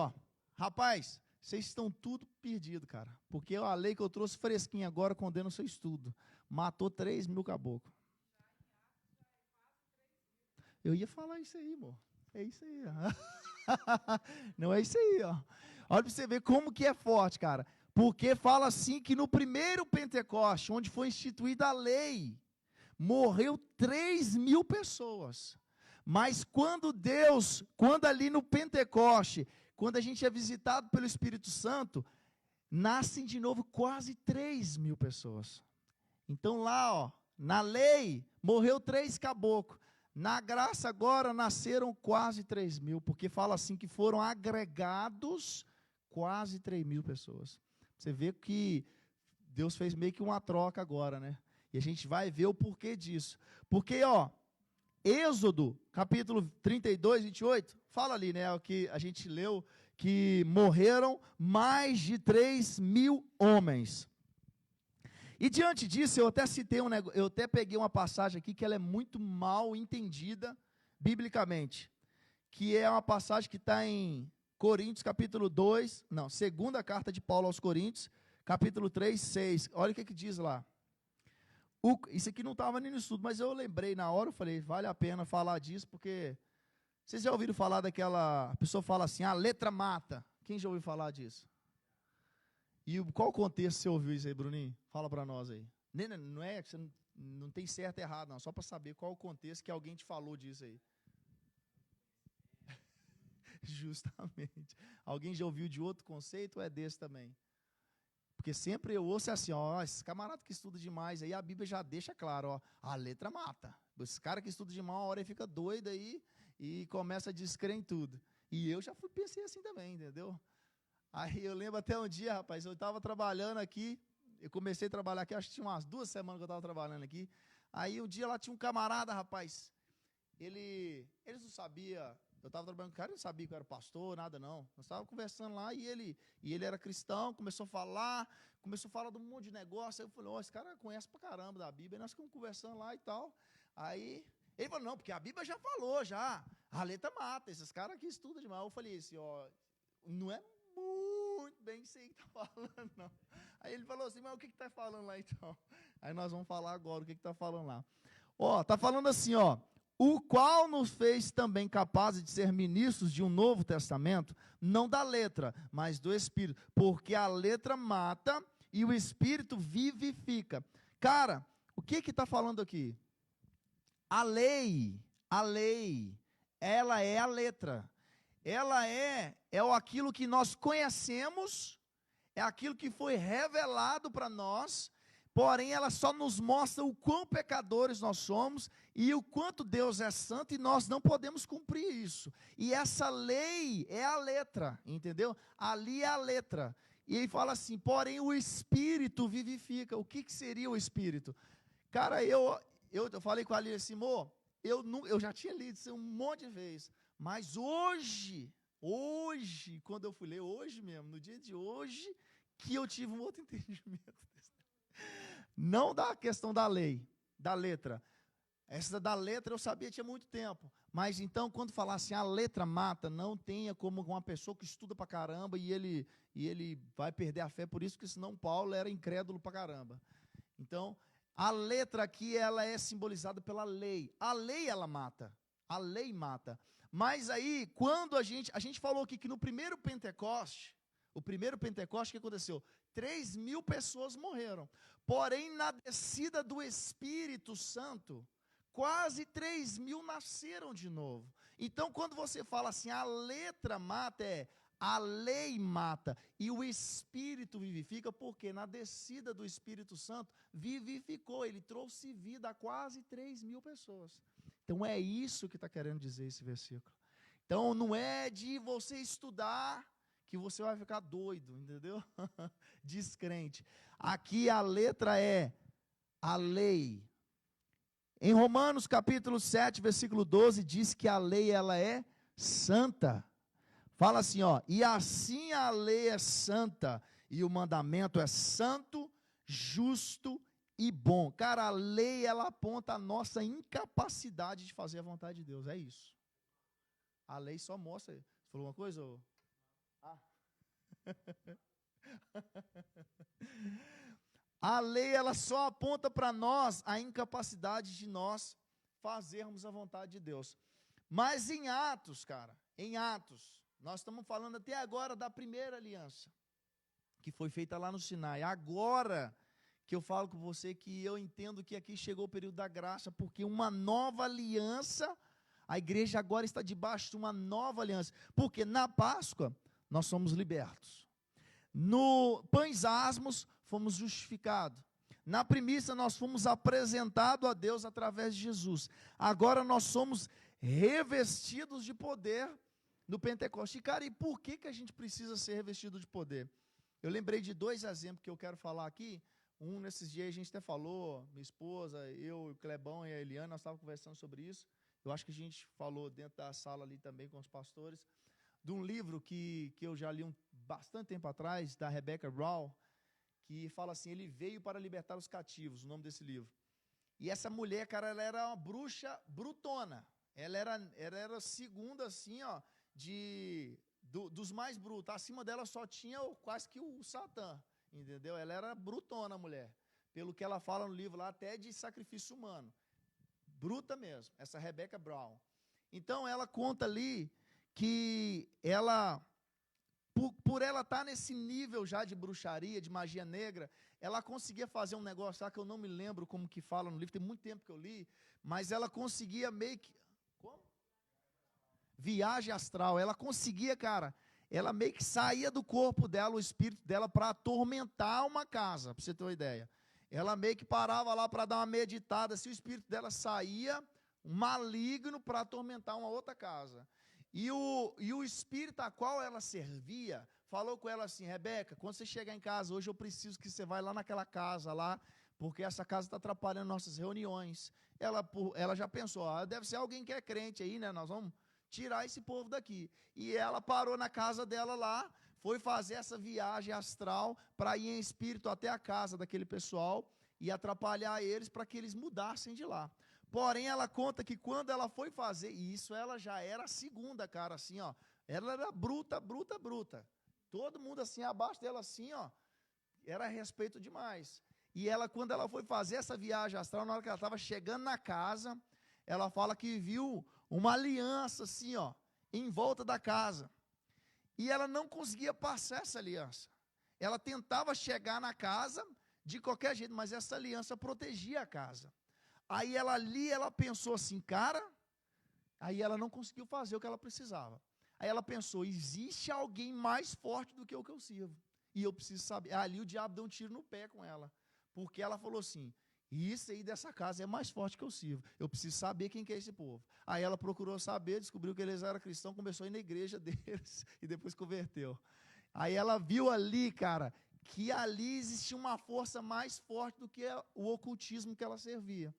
Rapaz, vocês estão tudo perdido, cara. Porque a lei que eu trouxe fresquinha agora condena o seu estudo. Matou 3.000 caboclos. Eu ia falar isso aí, amor. É isso aí, Não é isso aí, Olha para você ver como que é forte, cara. Porque fala assim que no primeiro Pentecoste, onde foi instituída a lei, morreu 3.000 pessoas. Mas quando ali no Pentecoste, quando a gente é visitado pelo Espírito Santo, nascem de novo quase 3.000 pessoas. Então lá, na lei, morreu 3 caboclos. Na graça agora nasceram quase 3.000, porque fala assim que foram agregados quase 3.000 pessoas. Você vê que Deus fez meio que uma troca agora, né? E a gente vai ver o porquê disso. Porque, Êxodo, capítulo 32, 28, fala ali, né, o que a gente leu, que morreram mais de 3.000 homens. E diante disso, eu até citei eu até peguei uma passagem aqui que ela é muito mal entendida biblicamente, que é uma passagem que está em Coríntios, capítulo 2, não, segunda carta de Paulo aos Coríntios, capítulo 3, 6. Olha o que diz lá. Isso aqui não estava nem no estudo, mas eu lembrei na hora, eu falei, vale a pena falar disso, porque vocês já ouviram falar daquela, a pessoa fala assim, a letra mata. Quem já ouviu falar disso? E qual contexto você ouviu isso aí, Bruninho? Fala para nós aí. Não é que você não tem certo e errado, não, só para saber qual o contexto que alguém te falou disso aí. Justamente. Alguém já ouviu de outro conceito ou é desse também? Porque sempre eu ouço assim, ó, esse camarada que estuda demais, aí a Bíblia já deixa claro, ó, a letra mata. Esse cara que estuda demais, uma hora ele fica doido aí e começa a descrer em tudo. E eu já pensei assim também, entendeu? Aí eu lembro até um dia, rapaz, eu estava trabalhando aqui, eu comecei a trabalhar aqui, acho que tinha umas 2 semanas que eu estava trabalhando aqui. Aí um dia lá tinha um camarada, rapaz, eles não sabiam. Eu estava trabalhando com o cara, ele não sabia que eu era pastor, nada não. Nós estávamos conversando lá e ele era cristão, começou a falar de um monte de negócio. Aí eu falei, esse cara conhece pra caramba da Bíblia. Aí nós ficamos conversando lá e tal. Aí ele falou, não, porque a Bíblia já falou, já. A letra mata, esses caras aqui estudam demais. Eu falei assim, ó, não é muito bem isso aí que está falando, não. Aí ele falou assim, mas o que está falando lá então? Aí nós vamos falar agora o que está falando lá. Ó, está falando assim, ó, o qual nos fez também capazes de ser ministros de um novo testamento, não da letra, mas do Espírito, porque a letra mata e o Espírito vivifica. Cara, o que está falando aqui? A lei, ela é a letra. Ela é aquilo que nós conhecemos, é aquilo que foi revelado para nós, porém ela só nos mostra o quão pecadores nós somos e o quanto Deus é santo e nós não podemos cumprir isso. E essa lei é a letra, entendeu? Ali é a letra. E ele fala assim, porém o Espírito vivifica. O que seria o Espírito? Cara, eu falei com a Alice assim, amor, eu já tinha lido isso um monte de vezes, mas hoje, quando eu fui ler, hoje mesmo, no dia de hoje, que eu tive um outro entendimento. Não da questão da lei, da letra. Essa da letra eu sabia tinha muito tempo. Mas então, quando falar assim, a letra mata, não tenha como uma pessoa que estuda pra caramba e ele vai perder a fé, por isso que senão Paulo era incrédulo pra caramba. Então, a letra aqui, ela é simbolizada pela lei. A lei, ela mata. A lei mata. Mas aí, quando a gente falou aqui que no primeiro Pentecoste, o que aconteceu? 3.000 pessoas morreram. Porém, na descida do Espírito Santo, quase 3.000 nasceram de novo. Então, quando você fala assim, a letra mata, a lei mata e o Espírito vivifica, porque na descida do Espírito Santo, vivificou, ele trouxe vida a quase 3.000 pessoas. Então é isso que está querendo dizer esse versículo. Então não é de você estudar que você vai ficar doido, entendeu? Descrente. Aqui a letra é a lei. Em Romanos capítulo 7, versículo 12, diz que a lei ela é santa. Fala assim, ó, e assim a lei é santa, e o mandamento é santo, justo e bom. Cara, a lei, ela aponta a nossa incapacidade de fazer a vontade de Deus, é isso. A lei só mostra. Você falou uma coisa? Ou... Ah. A lei, ela só aponta para nós a incapacidade de nós fazermos a vontade de Deus. Mas em Atos, cara, em Atos, nós estamos falando até agora da primeira aliança, que foi feita lá no Sinai. Agora que eu falo com você que eu entendo que aqui chegou o período da graça, porque uma nova aliança, a igreja agora está debaixo de uma nova aliança. Porque na Páscoa, nós somos libertos. No pães asmos, fomos justificados. Na primícia, nós fomos apresentados a Deus através de Jesus. Agora nós somos revestidos de poder no Pentecoste. E, cara, e por que a gente precisa ser revestido de poder? Eu lembrei de 2 exemplos que eu quero falar aqui. Um, nesses dias, a gente até falou, minha esposa, eu, o Clebão e a Eliana, nós estávamos conversando sobre isso. eu acho que a gente falou dentro da sala ali também com os pastores, de um livro que eu já li bastante tempo atrás, da Rebecca Brown, que fala assim, ele veio para libertar os cativos, o nome desse livro. E essa mulher, cara, ela era uma bruxa brutona. Ela era segunda, assim, ó, dos mais brutos. Acima dela só tinha quase que o Satã, entendeu? Ela era brutona, a mulher. Pelo que ela fala no livro lá, até de sacrifício humano. Bruta mesmo, essa Rebecca Brown. Então, ela conta ali que ela, por ela estar nesse nível já de bruxaria, de magia negra, ela conseguia fazer um negócio lá que eu não me lembro como que fala no livro, tem muito tempo que eu li, mas ela conseguia meio que... Como? Viagem astral. Ela conseguia, cara, ela meio que saía do corpo dela, o espírito dela, para atormentar uma casa, para você ter uma ideia. Ela meio que parava lá para dar uma meditada, se o espírito dela saía, um maligno para atormentar uma outra casa. E o espírito a qual ela servia, falou com ela assim, Rebeca, quando você chegar em casa, hoje eu preciso que você vá lá naquela casa lá, porque essa casa está atrapalhando nossas reuniões. Ela já pensou, deve ser alguém que é crente aí, né? Nós vamos tirar esse povo daqui. E ela parou na casa dela lá, foi fazer essa viagem astral para ir em espírito até a casa daquele pessoal e atrapalhar eles para que eles mudassem de lá. Porém, ela conta que quando ela foi fazer, e isso ela já era a segunda, cara, assim, ó. Ela era bruta, bruta, bruta. Todo mundo assim, abaixo dela assim, ó. Era respeito demais. E ela, quando ela foi fazer essa viagem astral, na hora que ela estava chegando na casa, ela fala que viu uma aliança assim, ó, em volta da casa. E ela não conseguia passar essa aliança. Ela tentava chegar na casa de qualquer jeito, mas essa aliança protegia a casa. Aí ela ali, ela pensou assim, cara, aí ela não conseguiu fazer o que ela precisava. Aí ela pensou, existe alguém mais forte do que o que eu sirvo. E eu preciso saber. Ali o diabo deu um tiro no pé com ela. Porque ela falou assim, isso aí dessa casa é mais forte que eu sirvo. Eu preciso saber quem que é esse povo. Aí ela procurou saber, descobriu que eles eram cristãos, começou a ir na igreja deles e depois converteu. Aí ela viu ali, cara, que ali existia uma força mais forte do que o ocultismo que ela servia.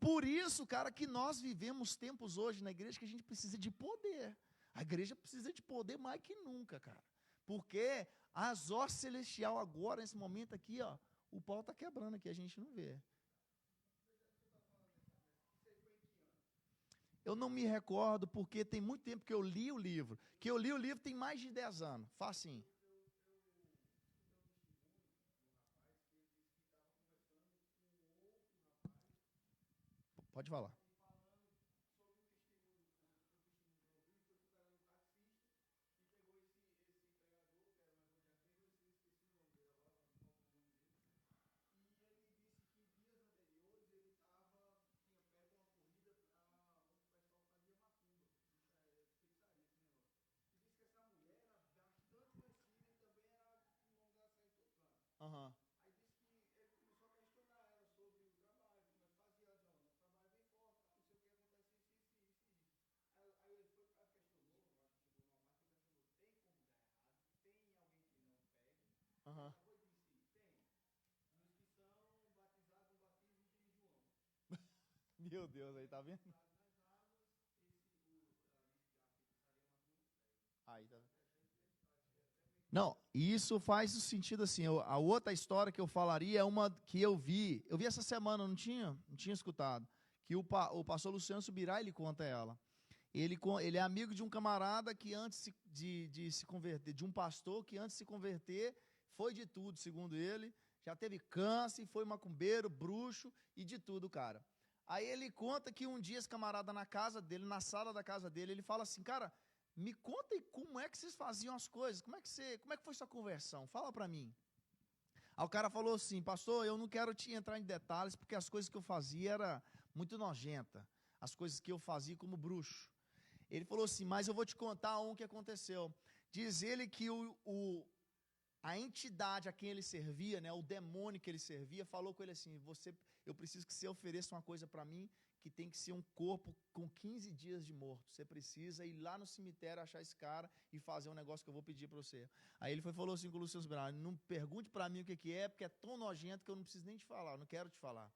Por isso, cara, que nós vivemos tempos hoje na igreja que a gente precisa de poder. A igreja precisa de poder mais que nunca, cara. Porque as hostes celestial agora, nesse momento aqui, ó, o pau está quebrando aqui, a gente não vê. Eu não me recordo, porque tem muito tempo que eu li o livro. Que eu li o livro tem mais de 10 anos. Facinho. Pode falar. Aham. Aham. Meu Deus, aí tá vendo? Aí tá vendo? Não, isso faz o sentido assim. A outra história que eu falaria é uma que eu vi. Eu vi essa semana, não tinha escutado. Que o pastor Luciano Subirá, ele conta ela. Ele é amigo de um camarada que antes de se converter, de um pastor que antes de se converter, foi de tudo, segundo ele. Já teve câncer, foi macumbeiro, bruxo e de tudo, cara. Aí ele conta que um dia esse camarada na casa dele, na sala da casa dele, ele fala assim, cara, me conta aí como é que vocês faziam as coisas, como é que foi sua conversão? Fala pra mim. Aí o cara falou assim, pastor, eu não quero te entrar em detalhes, porque as coisas que eu fazia era muito nojenta. As coisas que eu fazia como bruxo. Ele falou assim, mas eu vou te contar um que aconteceu. Diz ele que a entidade a quem ele servia, né, o demônio que ele servia, falou com ele assim, eu preciso que você ofereça uma coisa para mim, que tem que ser um corpo com 15 dias de morto. Você precisa ir lá no cemitério, achar esse cara e fazer um negócio que eu vou pedir para você. Aí ele falou assim com o Luciano Brown, não pergunte para mim o que é, porque é tão nojento que eu não preciso nem te falar, eu não quero te falar.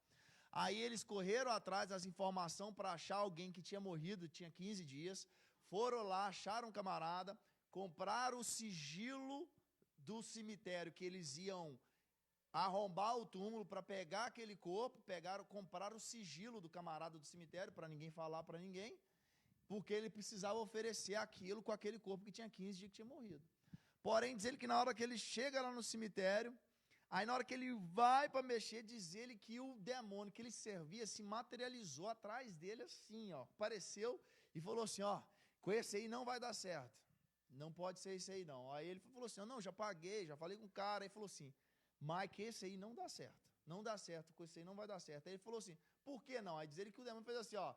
Aí eles correram atrás das informações para achar alguém que tinha morrido, tinha 15 dias, foram lá, acharam um camarada, compraram o sigilo do cemitério que eles iam arrombar o túmulo para pegar aquele corpo, compraram o sigilo do camarada do cemitério para ninguém falar para ninguém, porque ele precisava oferecer aquilo com aquele corpo que tinha 15 dias que tinha morrido. Porém, diz ele que na hora que ele chega lá no cemitério, aí na hora que ele vai para mexer, diz ele que o demônio que ele servia se materializou atrás dele assim, ó, apareceu e falou assim, ó, com esse aí não vai dar certo, não pode ser esse aí não. Aí ele falou assim, não, já paguei, já falei com o cara, aí falou assim, mas que esse aí não dá certo, não dá certo, com esse aí não vai dar certo. Aí ele falou assim, por que não? Aí diz ele que o demônio fez assim, ó,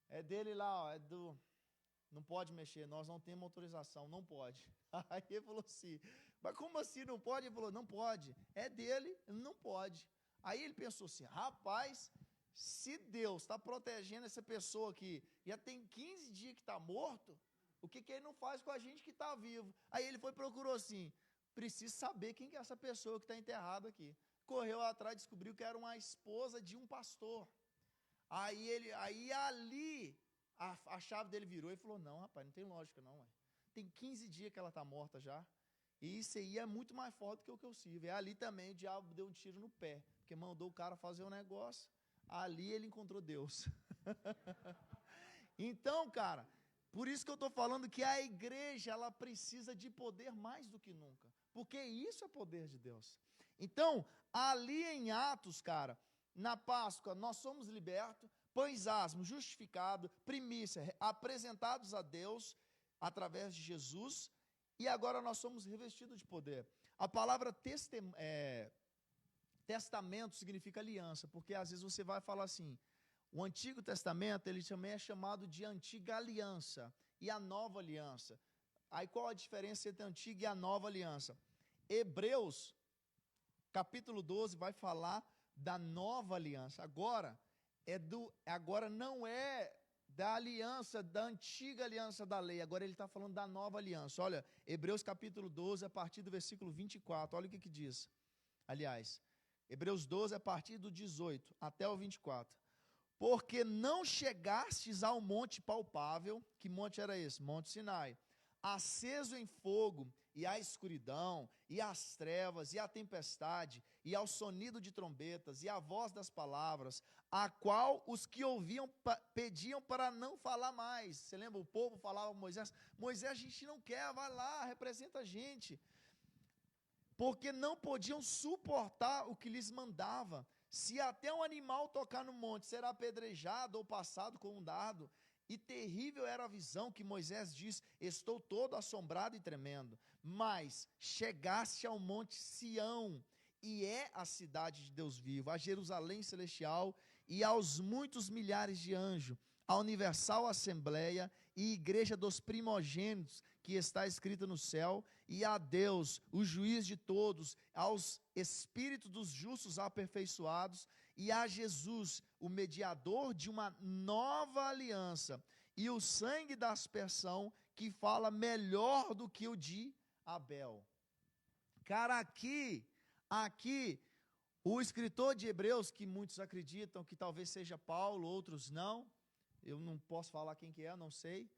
é dele lá, ó, não pode mexer, nós não temos autorização, não pode. Aí ele falou assim, mas como assim não pode? Ele falou, não pode, é dele, não pode. Aí ele pensou assim, rapaz, se Deus está protegendo essa pessoa aqui, já tem 15 dias que está morto, o que ele não faz com a gente que está vivo? Aí ele foi e procurou assim, preciso saber quem que é essa pessoa que está enterrada aqui. Correu atrás, descobriu que era uma esposa de um pastor. Aí ali, a chave dele virou e falou, não, rapaz, não tem lógica não, ué. Tem 15 dias que ela está morta já, e isso aí é muito mais forte do que o que eu sirvo. E ali também o diabo deu um tiro no pé, porque mandou o cara fazer um negócio, ali ele encontrou Deus. Então, cara, por isso que eu estou falando que a igreja, ela precisa de poder mais do que nunca, porque isso é poder de Deus. Então, ali em Atos, cara, na Páscoa, nós somos libertos, pães asmos, justificados, primícia, apresentados a Deus através de Jesus, e agora nós somos revestidos de poder. A palavra testamento significa aliança, porque às vezes você vai falar assim, o Antigo Testamento, ele também é chamado de Antiga Aliança e a Nova Aliança. Aí qual a diferença entre a Antiga e a Nova Aliança? Hebreus, capítulo 12, vai falar da Nova Aliança. Agora não é da aliança, da Antiga Aliança da lei, agora ele está falando da Nova Aliança. Olha, Hebreus capítulo 12, a partir do versículo 24, olha o que diz. Aliás, Hebreus 12, a partir do 18 até o 24. Porque não chegastes ao monte palpável, que monte era esse? Monte Sinai, aceso em fogo, e a escuridão, e as trevas, e a tempestade, e ao sonido de trombetas, e a voz das palavras, a qual os que ouviam pediam para não falar mais. Você lembra, o povo falava a Moisés, Moisés, a gente não quer, vai lá, representa a gente. Porque não podiam suportar o que lhes mandava. Se até um animal tocar no monte, será apedrejado ou passado com um dardo. E terrível era a visão que Moisés diz, estou todo assombrado e tremendo. Mas chegaste ao monte Sião, e é a cidade de Deus vivo, a Jerusalém celestial, e aos muitos milhares de anjos, a universal assembleia e igreja dos primogênitos, que está escrita no céu, e a Deus, o juiz de todos, aos espíritos dos justos aperfeiçoados, e a Jesus, o mediador de uma nova aliança, e o sangue da aspersão, que fala melhor do que o de Abel. Cara, aqui, o escritor de Hebreus, que muitos acreditam que talvez seja Paulo, outros não, eu não posso falar quem que é, não sei.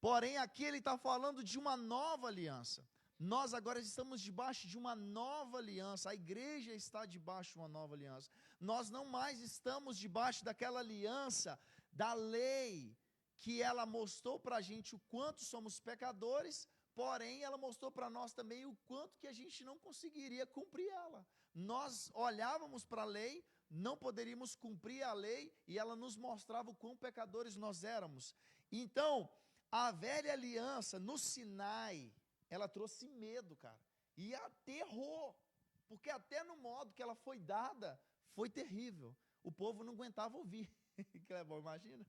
Porém, aqui ele está falando de uma nova aliança. Nós agora estamos debaixo de uma nova aliança. A igreja está debaixo de uma nova aliança. Nós não mais estamos debaixo daquela aliança da lei, que ela mostrou para a gente o quanto somos pecadores, porém ela mostrou para nós também o quanto que a gente não conseguiria cumprir ela. Nós olhávamos para a lei, não poderíamos cumprir a lei, e ela nos mostrava o quão pecadores nós éramos. Então, a velha aliança no Sinai, ela trouxe medo, cara, e aterrou, porque até no modo que ela foi dada, foi terrível. O povo não aguentava ouvir. Clebão, imagina.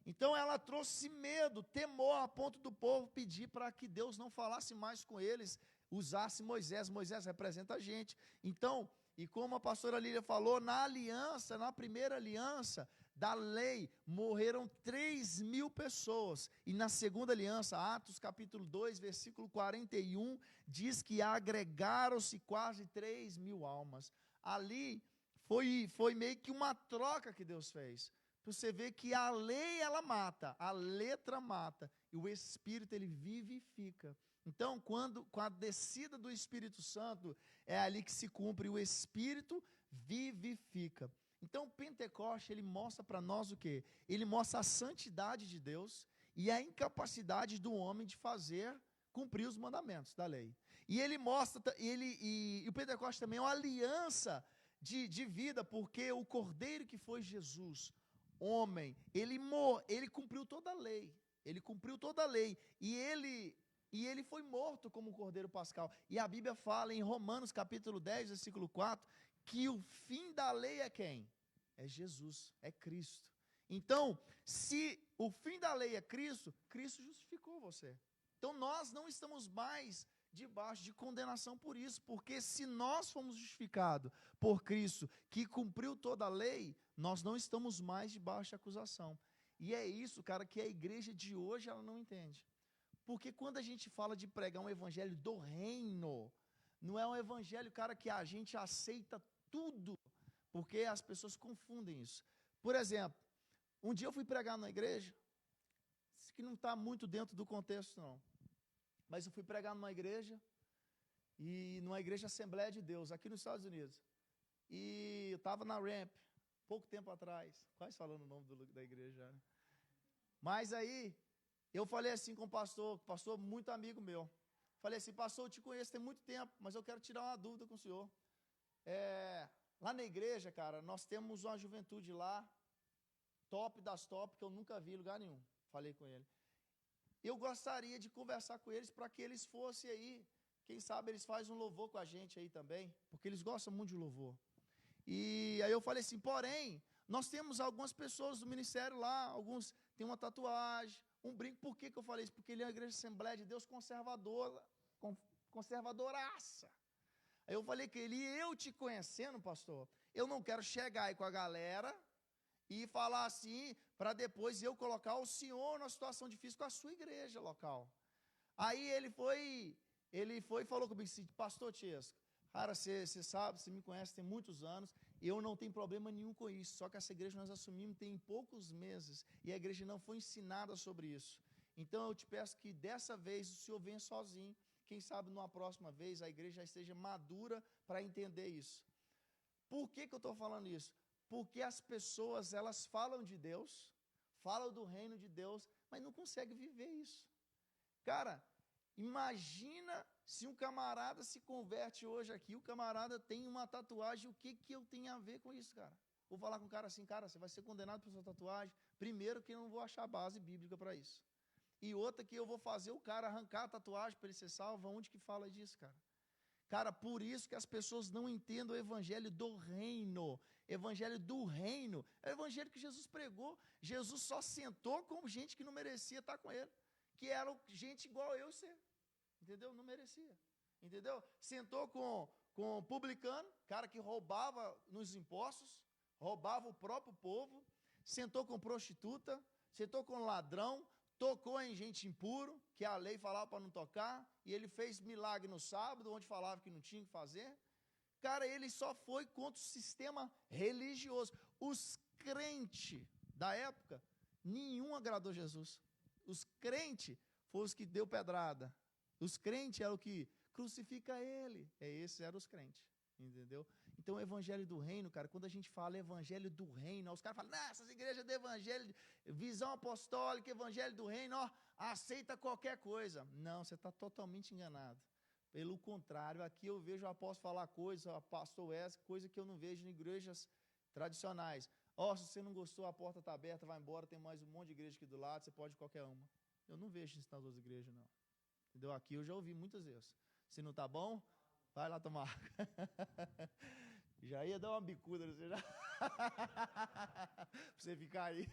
Então ela trouxe medo, temor, a ponto do povo pedir para que Deus não falasse mais com eles, usasse Moisés. Moisés representa a gente. Então, e como a pastora Lília falou, na aliança, na primeira aliança da lei, morreram 3.000 pessoas. E na segunda aliança, Atos capítulo 2, versículo 41, diz que agregaram-se quase 3.000 almas. Ali foi meio que uma troca que Deus fez. Você vê que a lei, ela mata, a letra mata, e o Espírito, ele vivifica. Então, com a descida do Espírito Santo, é ali que se cumpre, o Espírito vivifica. Então, o Pentecoste, ele mostra para nós o quê? Ele mostra a santidade de Deus e a incapacidade do homem de cumprir os mandamentos da lei. E ele mostra, e o Pentecoste também é uma aliança de vida, porque o Cordeiro que foi Jesus, homem, ele cumpriu toda a lei. Ele cumpriu toda a lei. E ele foi morto como um cordeiro pascal. E a Bíblia fala em Romanos capítulo 10, versículo 4, que o fim da lei é quem? É Jesus, é Cristo. Então, se o fim da lei é Cristo, Cristo justificou você. Então, nós não estamos mais debaixo de condenação por isso, porque se nós fomos justificados por Cristo, que cumpriu toda a lei, nós não estamos mais debaixo de acusação. E é isso, cara, que a igreja de hoje, ela não entende. Porque quando a gente fala de pregar um evangelho do reino, não é um evangelho, cara, que a gente aceita tudo, porque as pessoas confundem isso. Por exemplo, um dia eu fui pregar numa igreja, que não está muito dentro do contexto, não. Mas eu fui pregar numa igreja Assembleia de Deus, aqui nos Estados Unidos. E eu estava na Ramp, pouco tempo atrás, quase falando o nome da igreja já, né? Mas aí, eu falei assim com o pastor muito amigo meu. Falei assim, pastor, eu te conheço tem muito tempo, mas eu quero tirar uma dúvida com o senhor. Lá na igreja, cara, nós temos uma juventude lá, top das top, que eu nunca vi em lugar nenhum. Falei com ele. Eu gostaria de conversar com eles para que eles fossem aí. Quem sabe eles fazem um louvor com a gente aí também, porque eles gostam muito de louvor. E aí eu falei assim, porém, nós temos algumas pessoas do ministério lá, alguns têm uma tatuagem, um brinco. Por que eu falei isso? Porque ele é uma igreja de Assembleia de Deus conservadoraça. Aí eu falei que eu te conhecendo, pastor, eu não quero chegar aí com a galera e falar assim, para depois eu colocar o senhor numa situação difícil com a sua igreja local. Aí ele foi e falou comigo assim, pastor Tiesco, cara, você sabe, você me conhece tem muitos anos, eu não tenho problema nenhum com isso, só que essa igreja nós assumimos tem poucos meses, e a igreja não foi ensinada sobre isso. Então eu te peço que dessa vez o senhor venha sozinho, quem sabe numa próxima vez a igreja já esteja madura para entender isso. Por que eu estou falando isso? Porque as pessoas, elas falam de Deus, falam do reino de Deus, mas não conseguem viver isso. Cara, imagina se um camarada se converte hoje aqui, o camarada tem uma tatuagem, o que eu tenho a ver com isso, cara? Vou falar com o cara assim, cara, você vai ser condenado por sua tatuagem, primeiro que eu não vou achar base bíblica para isso. E outra que eu vou fazer o cara arrancar a tatuagem para ele ser salvo, onde que fala disso, cara? Cara, por isso que as pessoas não entendem o evangelho do reino. Evangelho do reino é o evangelho que Jesus pregou. Jesus só sentou com gente que não merecia estar com ele, que era gente igual eu e você, entendeu? Não merecia, entendeu? Sentou com publicano, cara que roubava nos impostos, roubava o próprio povo, sentou com prostituta, sentou com ladrão, tocou em gente impuro, que a lei falava para não tocar, e ele fez milagre no sábado, onde falava que não tinha que fazer. Cara, ele só foi contra o sistema religioso. Os crentes da época, nenhum agradou Jesus. Os crentes foram os que deu pedrada. Os crentes eram o que crucifica ele. Esses eram os crentes, entendeu? Então o evangelho do reino, cara, quando a gente fala evangelho do reino, os caras falam, essas igrejas do evangelho, visão apostólica, evangelho do reino, ó, aceita qualquer coisa. Não, você está totalmente enganado. Pelo contrário, aqui eu vejo o apóstolo falar coisa, o pastor Wesley, coisa que eu não vejo em igrejas tradicionais. Ó, se você não gostou, a porta está aberta, vai embora, tem mais um monte de igreja aqui do lado, você pode ir qualquer uma. Eu não vejo isso nas outras igrejas, não. Entendeu? Aqui eu já ouvi muitas vezes. Se não está bom, vai lá tomar. Já ia dar uma bicuda, você já. Pra você ficar aí.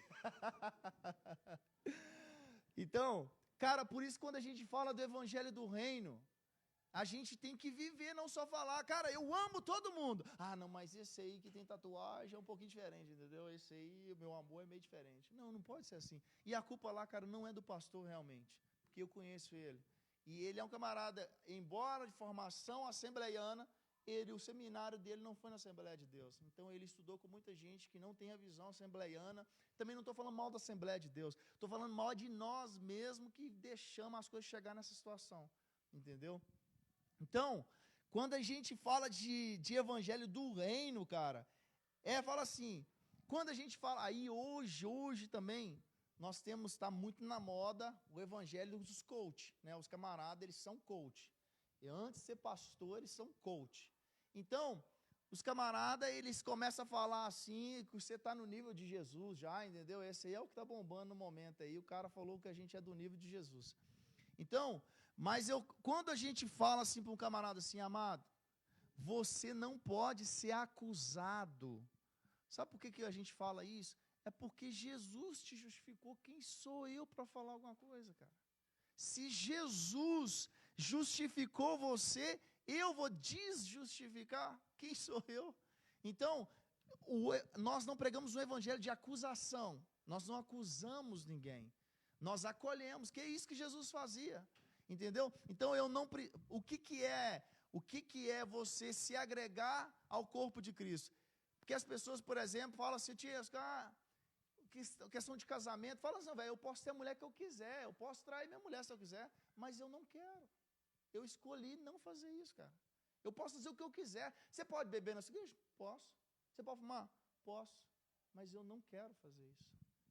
Então, cara, por isso quando a gente fala do evangelho do reino, a gente tem que viver, não só falar, cara, eu amo todo mundo. Ah, não, mas esse aí que tem tatuagem é um pouquinho diferente, entendeu? Esse aí, o meu amor é meio diferente. Não, não pode ser assim. E a culpa lá, cara, não é do pastor realmente, porque eu conheço ele. E ele é um camarada, embora de formação assembleiana, o seminário dele não foi na Assembleia de Deus. Então, ele estudou com muita gente que não tem a visão assembleiana. Também não estou falando mal da Assembleia de Deus. Estou falando mal de nós mesmos que deixamos as coisas chegar nessa situação. Entendeu? Então, quando a gente fala de evangelho do reino, cara, fala assim, quando a gente fala, aí hoje também, nós temos, está muito na moda, o evangelho dos coach, né? Os camaradas, eles são coach. E antes de ser pastor, eles são coach. Então, os camaradas, eles começam a falar assim, que você está no nível de Jesus já, entendeu? Esse aí é o que está bombando no momento aí, o cara falou que a gente é do nível de Jesus. Então, mas quando a gente fala assim para um camarada assim, amado, você não pode ser acusado. Sabe por que a gente fala isso? É porque Jesus te justificou. Quem sou eu para falar alguma coisa, cara? Se Jesus justificou você, eu vou desjustificar? Quem sou eu? Então, nós não pregamos um evangelho de acusação. Nós não acusamos ninguém. Nós acolhemos, que é isso que Jesus fazia. Entendeu? Então, o que é você se agregar ao corpo de Cristo? Porque as pessoas, por exemplo, falam assim, questão de casamento, fala assim, velho, eu posso ter a mulher que eu quiser, eu posso trair minha mulher se eu quiser, mas eu não quero. Eu escolhi não fazer isso, cara. Eu posso fazer o que eu quiser. Você pode beber na igreja? Posso. Você pode fumar? Posso. Mas eu não quero fazer isso.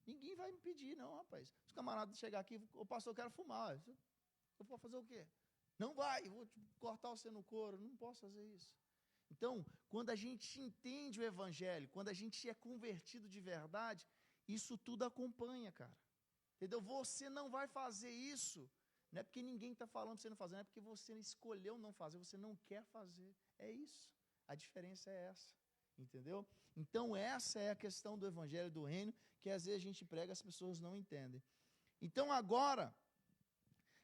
Ninguém vai me pedir, não, rapaz. Se o camarada chegar aqui, o pastor, eu quero fumar. Eu vou fazer o quê? Não vai, eu vou cortar você no couro, não posso fazer isso. Então, quando a gente entende o evangelho, quando a gente é convertido de verdade, isso tudo acompanha, cara. Entendeu? Você não vai fazer isso, não é porque ninguém está falando para você não fazer, não é porque você escolheu não fazer, você não quer fazer. É isso. A diferença é essa. Entendeu? Então, essa é a questão do evangelho do reino, que às vezes a gente prega, as pessoas não entendem. Então, agora,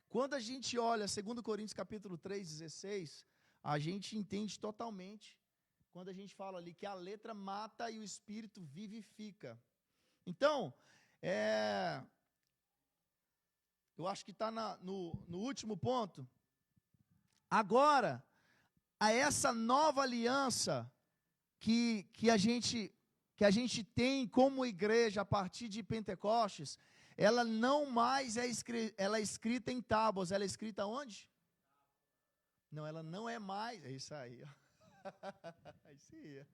quando a gente olha 2 Coríntios capítulo 3, 16, a gente entende totalmente, quando a gente fala ali que a letra mata e o espírito vivifica. Então, eu acho que está no último ponto. Agora, a essa nova aliança que a gente tem como igreja a partir de Pentecostes, ela não mais ela é escrita em tábuas, ela é escrita onde? Não, ela não é mais, é isso aí. É isso aí.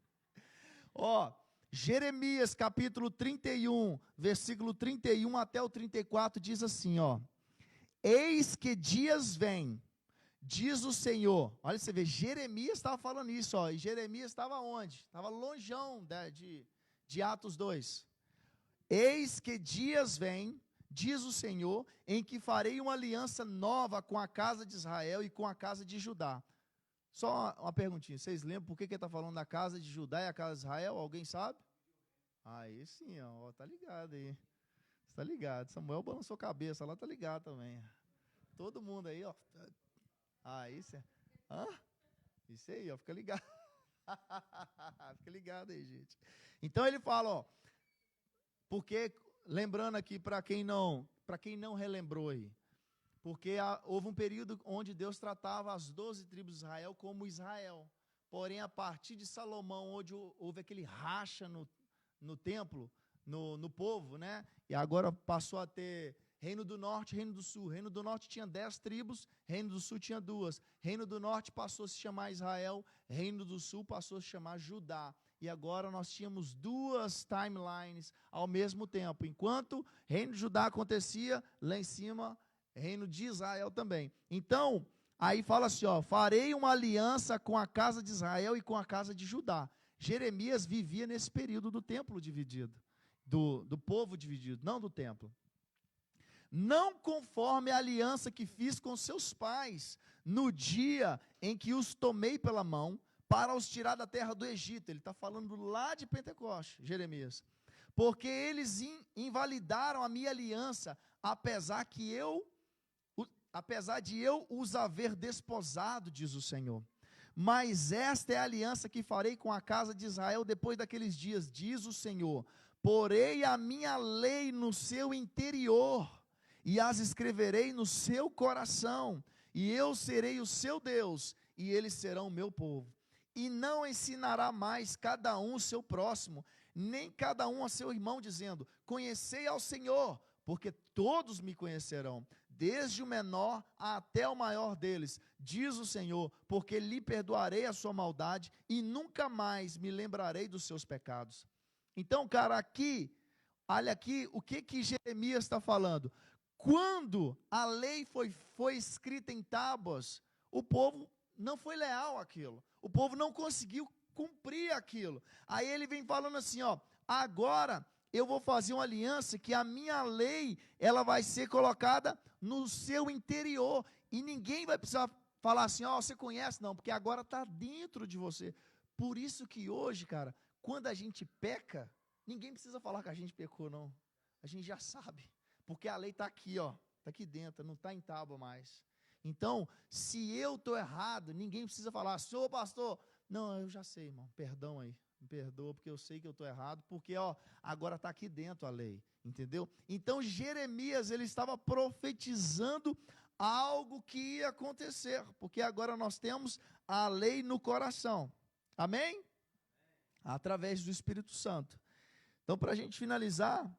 Ó, Jeremias capítulo 31, versículo 31 até o 34 diz assim, ó: eis que dias vêm, diz o Senhor. Olha, você vê, Jeremias estava falando isso, ó, e Jeremias estava onde? Estava longeão de Atos 2. Eis que dias vêm, diz o Senhor, em que farei uma aliança nova com a casa de Israel e com a casa de Judá. Só uma perguntinha, vocês lembram por que ele está falando da casa de Judá e a casa de Israel? Alguém sabe? Aí sim, ó, tá ligado aí. Está ligado, Samuel balançou a cabeça lá, tá ligado também. Todo mundo aí, ó. Aí, isso aí, ó, fica ligado. Fica ligado aí, gente. Então ele fala, ó, porque, lembrando aqui para quem não relembrou aí, porque houve um período onde Deus tratava as 12 tribos de Israel como Israel. Porém, a partir de Salomão, onde houve aquele racha no templo, no povo, né? E agora passou a ter Reino do Norte, Reino do Sul. Reino do Norte tinha 10 tribos, Reino do Sul tinha 2. Reino do Norte passou a se chamar Israel, Reino do Sul passou a se chamar Judá. E agora nós tínhamos 2 timelines ao mesmo tempo. Enquanto Reino de Judá acontecia, lá em cima, Reino de Israel também. Então, aí fala assim, ó, farei uma aliança com a casa de Israel e com a casa de Judá. Jeremias vivia nesse período do templo dividido, do povo dividido, não do templo. Não conforme a aliança que fiz com seus pais, no dia em que os tomei pela mão, para os tirar da terra do Egito. Ele está falando lá de Pentecostes, Jeremias. Porque eles invalidaram a minha aliança, apesar de eu os haver desposado, diz o Senhor. Mas esta é a aliança que farei com a casa de Israel depois daqueles dias, diz o Senhor. Porei a minha lei no seu interior, e as escreverei no seu coração, e eu serei o seu Deus, e eles serão o meu povo. e não ensinará mais cada um o seu próximo, nem cada um a seu irmão, dizendo: conhecei ao Senhor, porque todos me conhecerão, desde o menor até o maior deles, diz o Senhor, porque lhe perdoarei a sua maldade e nunca mais me lembrarei dos seus pecados. Então, cara, aqui, olha aqui, o que Jeremias está falando? Quando a lei foi escrita em tábuas, o povo não foi leal àquilo, o povo não conseguiu cumprir aquilo. Aí ele vem falando assim, ó, agora eu vou fazer uma aliança que a minha lei, ela vai ser colocada no seu interior, e ninguém vai precisar falar assim, ó, você conhece? Não, porque agora está dentro de você. Por isso que hoje, cara, quando a gente peca, ninguém precisa falar que a gente pecou, não. A gente já sabe, porque a lei está aqui, ó, está aqui dentro, não está em tábua mais. Então, se eu estou errado, ninguém precisa falar, senhor pastor, não, eu já sei, irmão, perdão aí, me perdoa, porque eu sei que eu estou errado, porque, ó, agora está aqui dentro a lei, entendeu? Então, Jeremias, ele estava profetizando algo que ia acontecer, porque agora nós temos a lei no coração, amém? Através do Espírito Santo. Então, para a gente finalizar,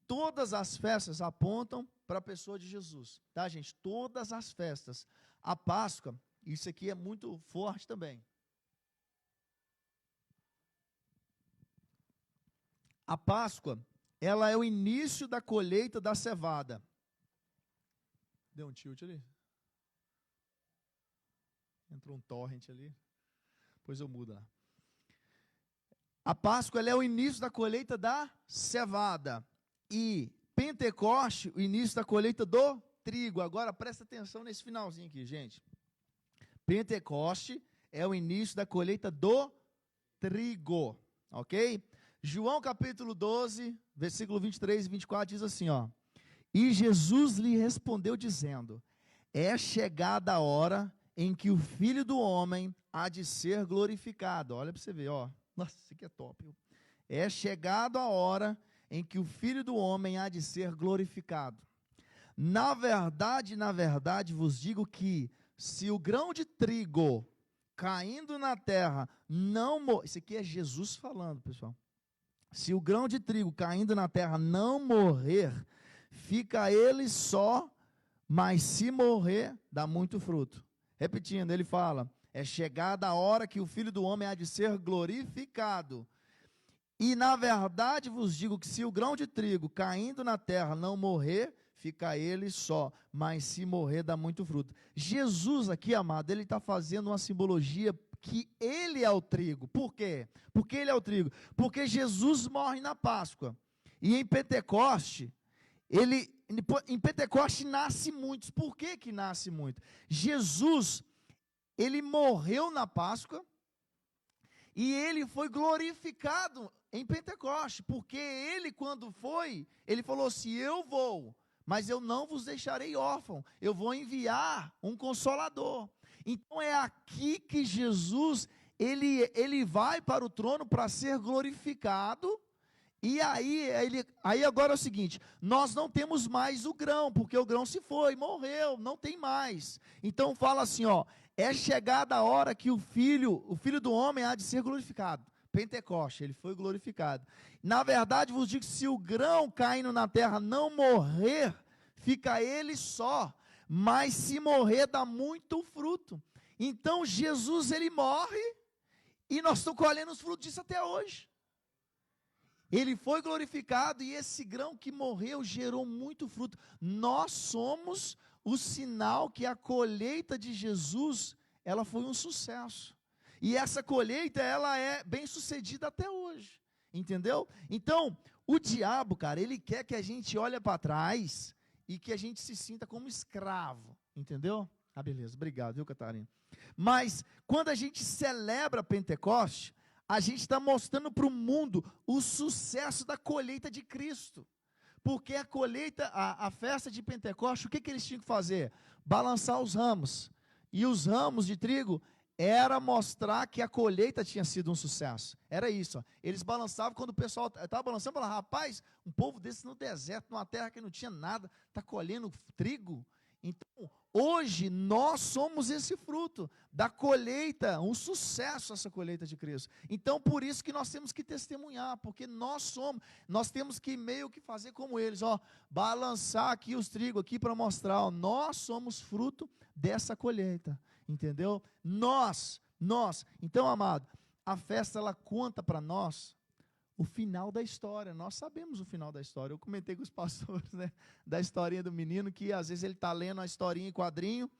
todas as festas apontam para a pessoa de Jesus, tá, gente? Todas as festas. A Páscoa, isso aqui é muito forte também. A Páscoa, ela é o início da colheita da cevada. Deu um tilt ali? Entrou um torrent ali. Depois eu mudo lá. A Páscoa, ela é o início da colheita da cevada. E Pentecoste, o início da colheita do trigo. Agora presta atenção nesse finalzinho aqui, gente. Pentecoste é o início da colheita do trigo, ok? João capítulo 12, versículo 23 e 24 diz assim, ó: e Jesus lhe respondeu dizendo: é chegada a hora em que o Filho do Homem há de ser glorificado. Olha para você ver, ó. Nossa, isso aqui é top. É chegada a hora em que o Filho do Homem há de ser glorificado. Na verdade, vos digo que se o grão de trigo caindo na terra não morrer, isso aqui é Jesus falando, pessoal. Se o grão de trigo caindo na terra não morrer, fica ele só, mas se morrer, dá muito fruto. Repetindo, ele fala: é chegada a hora que o Filho do Homem há de ser glorificado. E na verdade vos digo que se o grão de trigo caindo na terra não morrer, fica ele só, mas se morrer, dá muito fruto. Jesus aqui, amado, ele está fazendo uma simbologia que ele é o trigo. Por quê? Porque ele é o trigo. Porque Jesus morre na Páscoa. E em Pentecoste, em Pentecoste nasce muitos. Por que que nasce muito? Jesus, ele morreu na Páscoa e ele foi glorificado em Pentecoste, porque ele, quando foi, ele falou assim: eu vou, mas eu não vos deixarei órfão, eu vou enviar um Consolador. Então é aqui que Jesus, ele vai para o trono para ser glorificado. E aí agora é o seguinte: nós não temos mais o grão, porque o grão se foi, morreu, não tem mais. Então fala assim, ó: é chegada a hora que o filho do homem há de ser glorificado. Pentecoste, ele foi glorificado. Na verdade vos digo, se o grão caindo na terra não morrer, fica ele só, mas se morrer, dá muito fruto. Então Jesus, ele morre, e nós estamos colhendo os frutos disso até hoje. Ele foi glorificado, e esse grão que morreu gerou muito fruto. Nós somos o sinal que a colheita de Jesus, ela foi um sucesso. E essa colheita, ela é bem sucedida até hoje. Entendeu? Então, o diabo, cara, ele quer que a gente olhe para trás e que a gente se sinta como escravo. Entendeu? Ah, beleza, obrigado, viu, Catarina? Mas, quando a gente celebra Pentecoste, a gente está mostrando para o mundo o sucesso da colheita de Cristo. Porque a colheita, a festa de Pentecoste, o que eles tinham que fazer? Balançar os ramos. E os ramos de trigo era mostrar que a colheita tinha sido um sucesso. Era isso. Ó. Eles balançavam, quando o pessoal estava balançando, falava: rapaz, um povo desse no deserto, numa terra que não tinha nada, está colhendo trigo. Então, hoje nós somos esse fruto da colheita, um sucesso essa colheita de Cristo. Então, por isso que nós temos que testemunhar, porque nós temos que meio que fazer como eles, balançar aqui os trigos aqui para mostrar, nós somos fruto dessa colheita, entendeu? Nós. Então, amado, a festa ela conta para nós o final da história. Nós sabemos o final da história. Eu comentei com os pastores, né, da historinha do menino, que às vezes ele está lendo a historinha em quadrinho,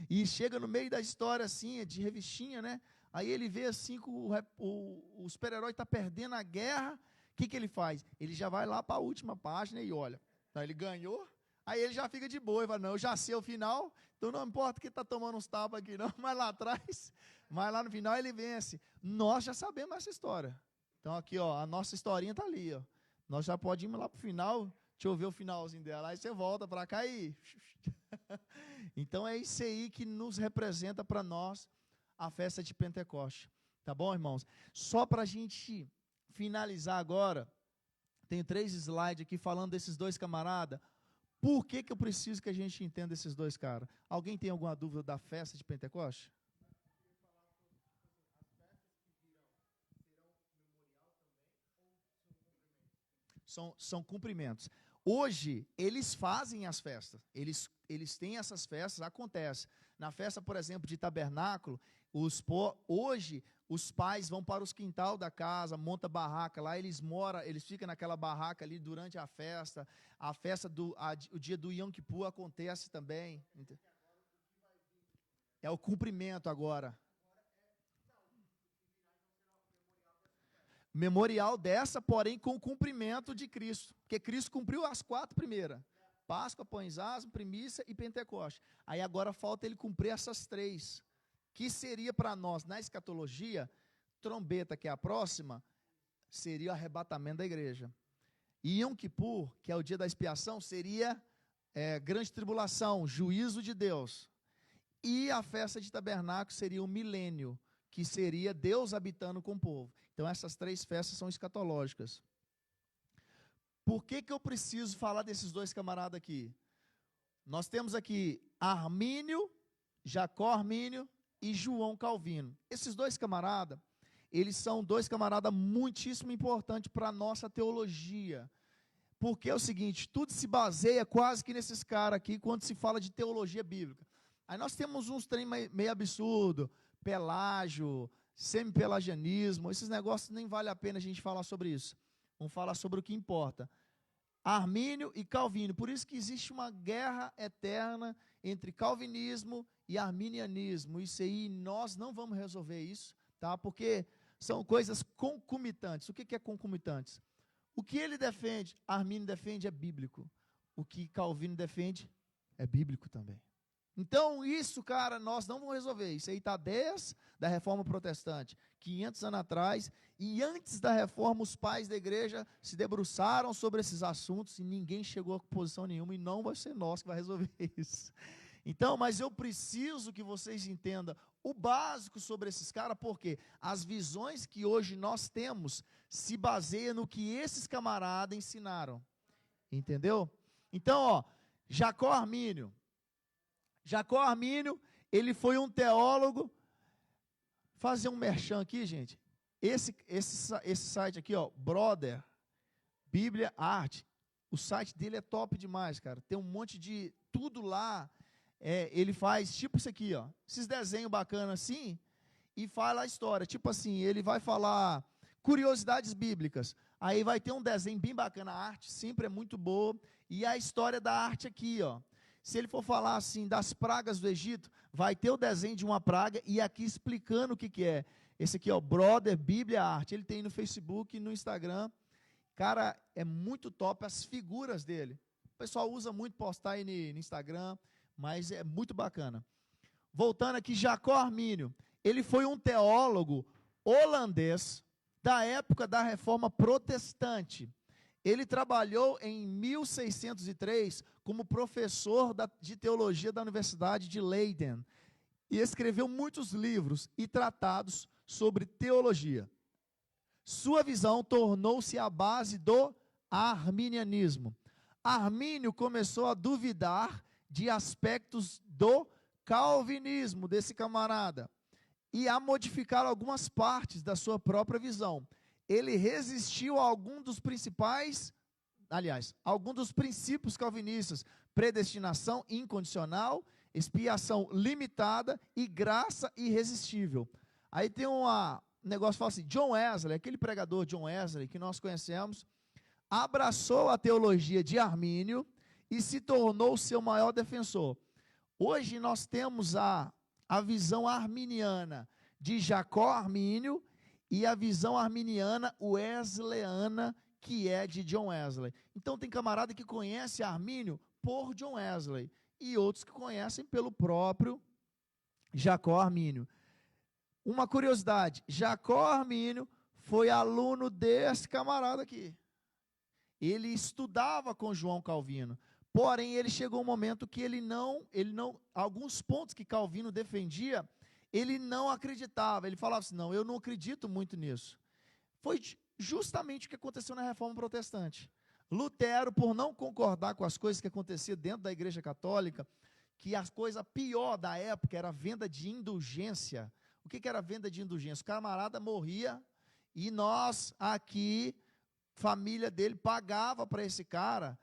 e chega no meio da história, assim, de revistinha, né, aí ele vê assim que o super-herói está perdendo a guerra. O que ele faz? Ele já vai lá para a última página e olha, então ele ganhou, aí ele já fica de boa, e fala, não, eu já sei o final, então não importa que está tomando uns tapas aqui não, mas lá atrás, mas lá no final ele vence. Nós já sabemos essa história. Então aqui, a nossa historinha está ali, nós já podemos ir lá para o final, deixa eu ver o finalzinho dela, aí você volta para cá e... Então é isso aí que nos representa para nós a festa de Pentecoste, tá bom, irmãos? Só para a gente finalizar agora, tenho 3 slides aqui falando desses 2 camaradas. Por que eu preciso que a gente entenda esses 2 caras? Alguém tem alguma dúvida da festa de Pentecoste? São cumprimentos. Hoje, eles fazem as festas, eles têm essas festas, acontece. Na festa, por exemplo, de tabernáculo, hoje os pais vão para os quintal da casa, monta barraca lá, eles ficam naquela barraca ali durante a festa o dia do Yom Kippur acontece também. É o cumprimento agora. Memorial dessa, porém com o cumprimento de Cristo, porque Cristo cumpriu as 4 primeiras, Páscoa, Pães Asmos, Primícia e Pentecoste. Aí agora falta ele cumprir essas 3, que seria para nós, na escatologia, trombeta, que é a próxima, seria o arrebatamento da igreja. E Yom Kippur, que é o dia da expiação, seria grande tribulação, juízo de Deus. E a festa de tabernáculo seria o milênio, que seria Deus habitando com o povo. Então, essas 3 festas são escatológicas. Por que eu preciso falar desses 2 camaradas aqui? Nós temos aqui Armínio, Jacó Armínio e João Calvino. Esses 2 camaradas, eles são 2 camaradas muitíssimo importantes para a nossa teologia. Porque é o seguinte, tudo se baseia quase que nesses caras aqui, quando se fala de teologia bíblica. Aí nós temos uns trem meio absurdo, Pelágio, semi-pelagianismo, esses negócios nem vale a pena a gente falar sobre isso. Vamos falar sobre o que importa. Armínio e Calvino, por isso que existe uma guerra eterna entre calvinismo e arminianismo. Isso aí, nós não vamos resolver isso, tá? Porque são coisas concomitantes. O que é concomitantes? O que ele defende, Armínio defende, é bíblico. O que Calvino defende é bíblico também. Então, isso, cara, nós não vamos resolver. Isso aí está desde da Reforma Protestante, 500 anos atrás, e antes da Reforma, os pais da igreja se debruçaram sobre esses assuntos e ninguém chegou a posição nenhuma, e não vai ser nós que vai resolver isso. Então, mas eu preciso que vocês entendam o básico sobre esses caras, porque as visões que hoje nós temos se baseiam no que esses camaradas ensinaram. Entendeu? Então, Jacó Armínio, ele foi um teólogo. Fazer um merchan aqui, gente. Esse site aqui, Brother, Bíblia, Arte. O site dele é top demais, cara. Tem um monte de tudo lá. Ele faz tipo isso aqui, esses desenhos bacanas assim, e fala a história. Tipo assim, ele vai falar curiosidades bíblicas. Aí vai ter um desenho bem bacana. A arte sempre é muito boa. E a história da arte aqui, Se ele for falar assim das pragas do Egito, vai ter o desenho de uma praga e aqui explicando o que é. Esse aqui, Brother, Bíblia, Arte. Ele tem no Facebook e no Instagram. Cara, é muito top as figuras dele. O pessoal usa muito postar aí no Instagram, mas é muito bacana. Voltando aqui, Jacó Armínio. Ele foi um teólogo holandês da época da Reforma Protestante. Ele trabalhou em 1603 como professor de teologia da Universidade de Leiden e escreveu muitos livros e tratados sobre teologia. Sua visão tornou-se a base do arminianismo. Armínio começou a duvidar de aspectos do calvinismo desse camarada e a modificar algumas partes da sua própria visão. Ele resistiu a alguns dos princípios calvinistas: predestinação incondicional, expiação limitada e graça irresistível. Aí tem um negócio que fala assim: John Wesley, aquele pregador John Wesley que nós conhecemos, abraçou a teologia de Armínio e se tornou seu maior defensor. Hoje nós temos a visão arminiana de Jacó Armínio e a visão arminiana wesleyana, que é de John Wesley. Então tem camarada que conhece Armínio por John Wesley e outros que conhecem pelo próprio Jacó Armínio. Uma curiosidade: Jacó Armínio foi aluno desse camarada aqui. Ele estudava com João Calvino, porém ele chegou um momento que ele não, alguns pontos que Calvino defendia, ele não acreditava. Ele falava assim: não, eu não acredito muito nisso. Foi justamente o que aconteceu na Reforma Protestante. Lutero, por não concordar com as coisas que aconteciam dentro da Igreja Católica, que a coisa pior da época era a venda de indulgência. O que era a venda de indulgência? O camarada morria e nós aqui, família dele, pagava para esse cara.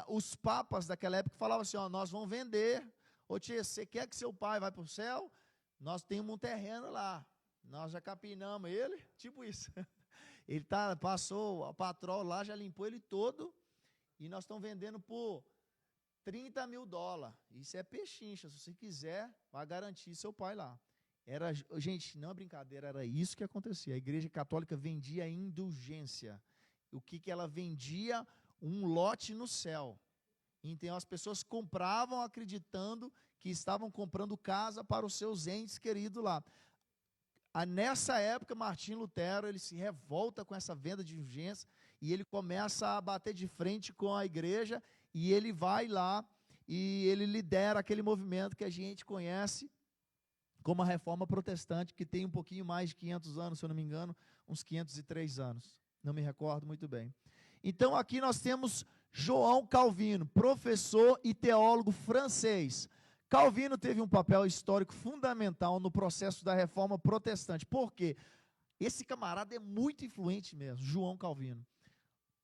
Os papas daquela época falavam assim: ó, nós vamos vender. Ô tia, você quer que seu pai vá para o céu? Nós temos um terreno lá, nós já capinamos ele, tipo isso. Ele passou a patroa lá, já limpou ele todo, e nós estamos vendendo por $30 mil. Isso é pechincha, se você quiser, vai garantir seu pai lá. Gente, não é brincadeira, era isso que acontecia. A Igreja Católica vendia indulgência. O que ela vendia? Um lote no céu. Então as pessoas compravam acreditando que estavam comprando casa para os seus entes queridos lá. Nessa época, Martim Lutero, ele se revolta com essa venda de indulgência e ele começa a bater de frente com a igreja, e ele vai lá e ele lidera aquele movimento que a gente conhece como a Reforma Protestante, que tem um pouquinho mais de 500 anos, se eu não me engano, uns 503 anos, não me recordo muito bem. Então aqui nós temos João Calvino, professor e teólogo francês. Calvino teve um papel histórico fundamental no processo da Reforma Protestante. Por quê? Esse camarada é muito influente mesmo, João Calvino.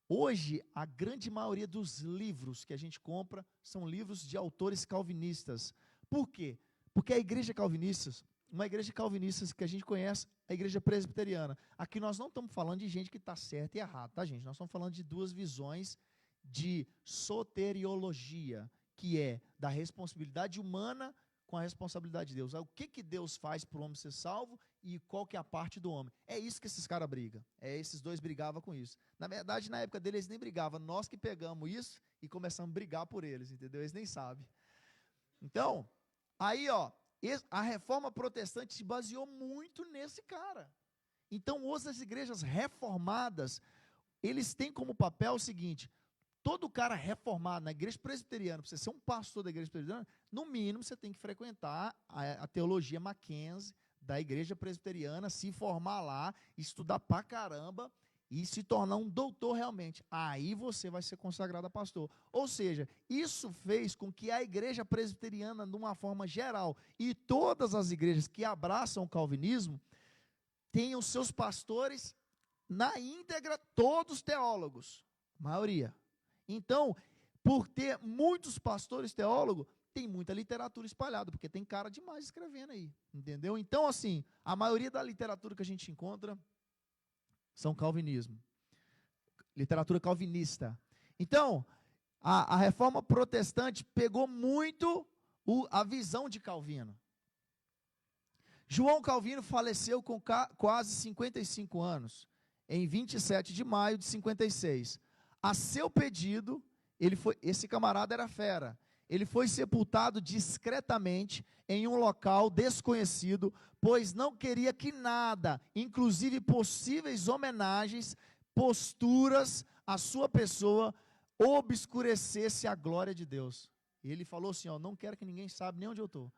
Hoje, a grande maioria dos livros que a gente compra são livros de autores calvinistas. Por quê? Porque a igreja calvinista, uma igreja calvinista que a gente conhece, a igreja presbiteriana. Aqui nós não estamos falando de gente que está certo e errado, tá, gente? Nós estamos falando de duas visões de soteriologia, que é da responsabilidade humana com a responsabilidade de Deus. O que Deus faz para o homem ser salvo e qual que é a parte do homem. É isso que esses caras brigam. Esses dois brigavam com isso. Na verdade, na época deles, eles nem brigavam. Nós que pegamos isso e começamos a brigar por eles, entendeu? Eles nem sabem. Então, aí, ó, a Reforma Protestante se baseou muito nesse cara. Então, hoje as igrejas reformadas, eles têm como papel o seguinte: todo cara reformado na igreja presbiteriana, para você ser um pastor da igreja presbiteriana, no mínimo você tem que frequentar a teologia Mackenzie da igreja presbiteriana, se formar lá, estudar pra caramba e se tornar um doutor realmente. Aí você vai ser consagrado a pastor. Ou seja, isso fez com que a igreja presbiteriana, de uma forma geral, e todas as igrejas que abraçam o calvinismo, tenham seus pastores na íntegra, todos teólogos, maioria. Então, por ter muitos pastores teólogos, tem muita literatura espalhada, porque tem cara demais escrevendo aí, entendeu? Então, assim, a maioria da literatura que a gente encontra são calvinismo, literatura calvinista. Então, a Reforma Protestante pegou muito a visão de Calvino. João Calvino faleceu com quase 55 anos, em 27 de maio de 56. A seu pedido, esse camarada era fera, ele foi sepultado discretamente em um local desconhecido, pois não queria que nada, inclusive possíveis homenagens, posturas à sua pessoa, obscurecesse a glória de Deus. E ele falou assim, ó, não quero que ninguém saiba nem onde eu estou.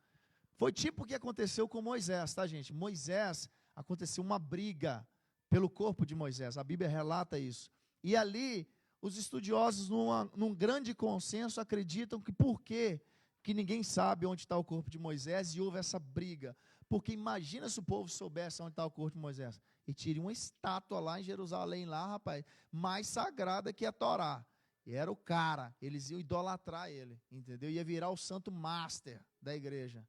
Foi tipo o que aconteceu com Moisés, tá, gente? Moisés, aconteceu uma briga pelo corpo de Moisés, a Bíblia relata isso. E ali, os estudiosos, num grande consenso, acreditam que por quê? que ninguém sabe onde está o corpo de Moisés e houve essa briga. Porque imagina se o povo soubesse onde está o corpo de Moisés. E tire uma estátua lá em Jerusalém, lá, rapaz, mais sagrada que a Torá. E era o cara, eles iam idolatrar ele, entendeu? Ia virar o santo master da igreja.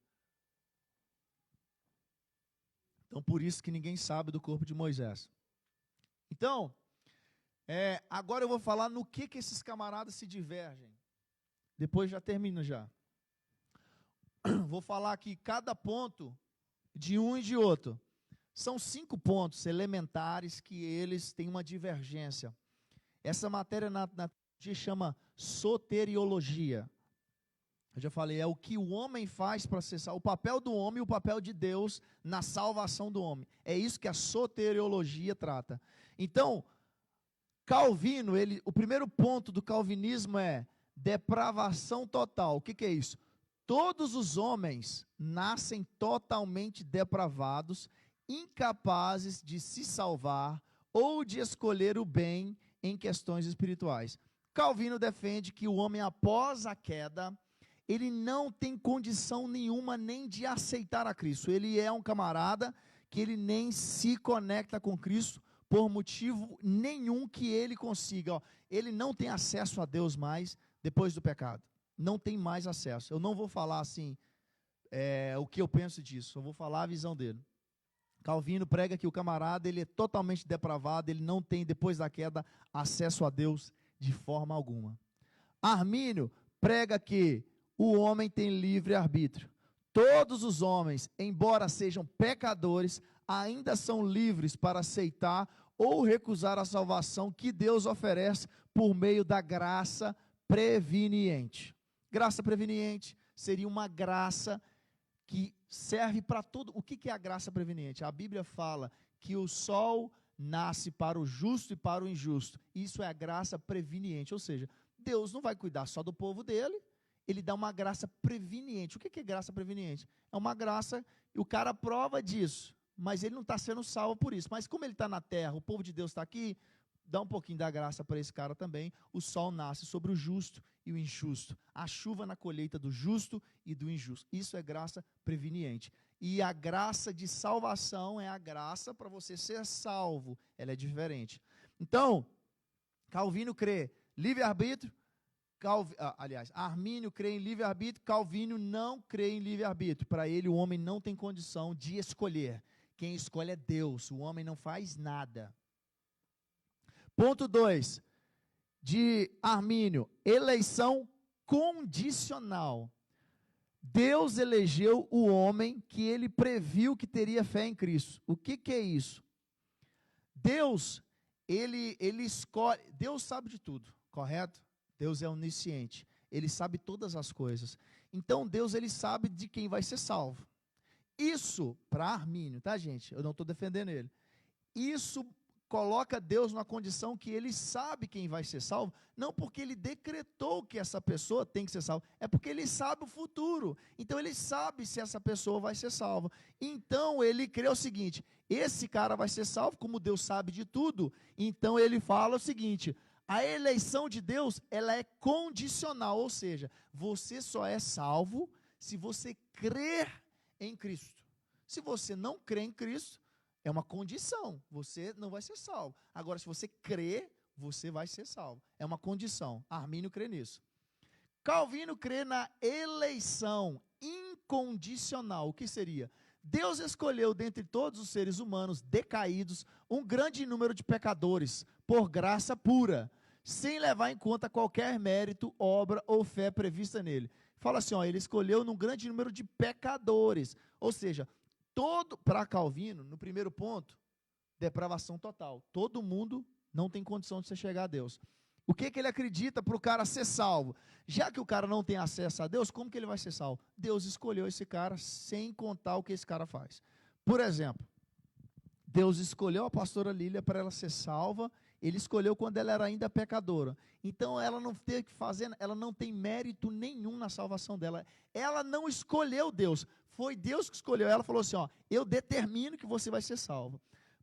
Então, por isso que ninguém sabe do corpo de Moisés. Então, agora eu vou falar no que esses camaradas se divergem. Depois já termino já. Vou falar aqui cada ponto de um e de outro. São 5 pontos elementares que eles têm uma divergência. Essa matéria na teologia chama soteriologia. Eu já falei, é o que o homem faz para ser salvo, o papel do homem e o papel de Deus na salvação do homem. É isso que a soteriologia trata. Então, Calvino, o primeiro ponto do calvinismo é depravação total. O que é isso? Todos os homens nascem totalmente depravados, incapazes de se salvar ou de escolher o bem em questões espirituais. Calvino defende que o homem, após a queda, ele não tem condição nenhuma nem de aceitar a Cristo. Ele é um camarada que ele nem se conecta com Cristo por motivo nenhum que ele consiga. Ele não tem acesso a Deus mais depois do pecado. Não tem mais acesso. Eu não vou falar assim, o que eu penso disso. Eu vou falar a visão dele. Calvino prega que o camarada, ele é totalmente depravado, ele não tem, depois da queda, acesso a Deus de forma alguma. Armínio prega que o homem tem livre arbítrio. Todos os homens, embora sejam pecadores, ainda são livres para aceitar ou recusar a salvação que Deus oferece por meio da graça preveniente. Graça preveniente seria uma graça que serve para todo. O que é a graça preveniente? A Bíblia fala que o sol nasce para o justo e para o injusto. Isso é a graça preveniente, ou seja, Deus não vai cuidar só do povo dele, ele dá uma graça preveniente. O que é graça preveniente? É uma graça, e o cara prova disso, mas ele não está sendo salvo por isso. Mas como ele está na terra, o povo de Deus está aqui, dá um pouquinho da graça para esse cara também. O sol nasce sobre o justo e o injusto. A chuva na colheita do justo e do injusto. Isso é graça preveniente. E a graça de salvação é a graça para você ser salvo. Ela é diferente. Então, Calvino crê livre-arbítrio. Armínio crê em livre-arbítrio. Calvino não crê em livre-arbítrio. Para ele, o homem não tem condição de escolher. Quem escolhe é Deus. O homem não faz nada. Ponto 2, de Armínio, eleição condicional. Deus elegeu o homem que ele previu que teria fé em Cristo. O que é isso? Deus, ele escolhe, Deus sabe de tudo, correto? Deus é onisciente, ele sabe todas as coisas. Então Deus, ele sabe de quem vai ser salvo. Isso, para Armínio, tá, gente? Eu não estou defendendo ele. Isso coloca Deus numa condição que ele sabe quem vai ser salvo, não porque ele decretou que essa pessoa tem que ser salva, é porque ele sabe o futuro. Então ele sabe se essa pessoa vai ser salva. Então ele crê o seguinte: esse cara vai ser salvo, como Deus sabe de tudo. Então ele fala o seguinte: a eleição de Deus, ela é condicional, ou seja, você só é salvo se você crer em Cristo. Se você não crê em Cristo, é uma condição, você não vai ser salvo. Agora, se você crê, você vai ser salvo. É uma condição. Armínio crê nisso. Calvino crê na eleição incondicional. O que seria? Deus escolheu dentre todos os seres humanos decaídos um grande número de pecadores, por graça pura, sem levar em conta qualquer mérito, obra ou fé prevista nele. Fala assim, ele escolheu num grande número de pecadores, ou seja, para Calvino, no primeiro ponto, depravação total. Todo mundo não tem condição de você chegar a Deus. O que ele acredita para o cara ser salvo? Já que o cara não tem acesso a Deus, como que ele vai ser salvo? Deus escolheu esse cara sem contar o que esse cara faz. Por exemplo, Deus escolheu a pastora Lília para ela ser salva, ele escolheu quando ela era ainda pecadora. Então ela não teve que fazer, ela não tem mérito nenhum na salvação dela. Ela não escolheu Deus, foi Deus que escolheu ela, falou assim, eu determino que você vai ser salvo.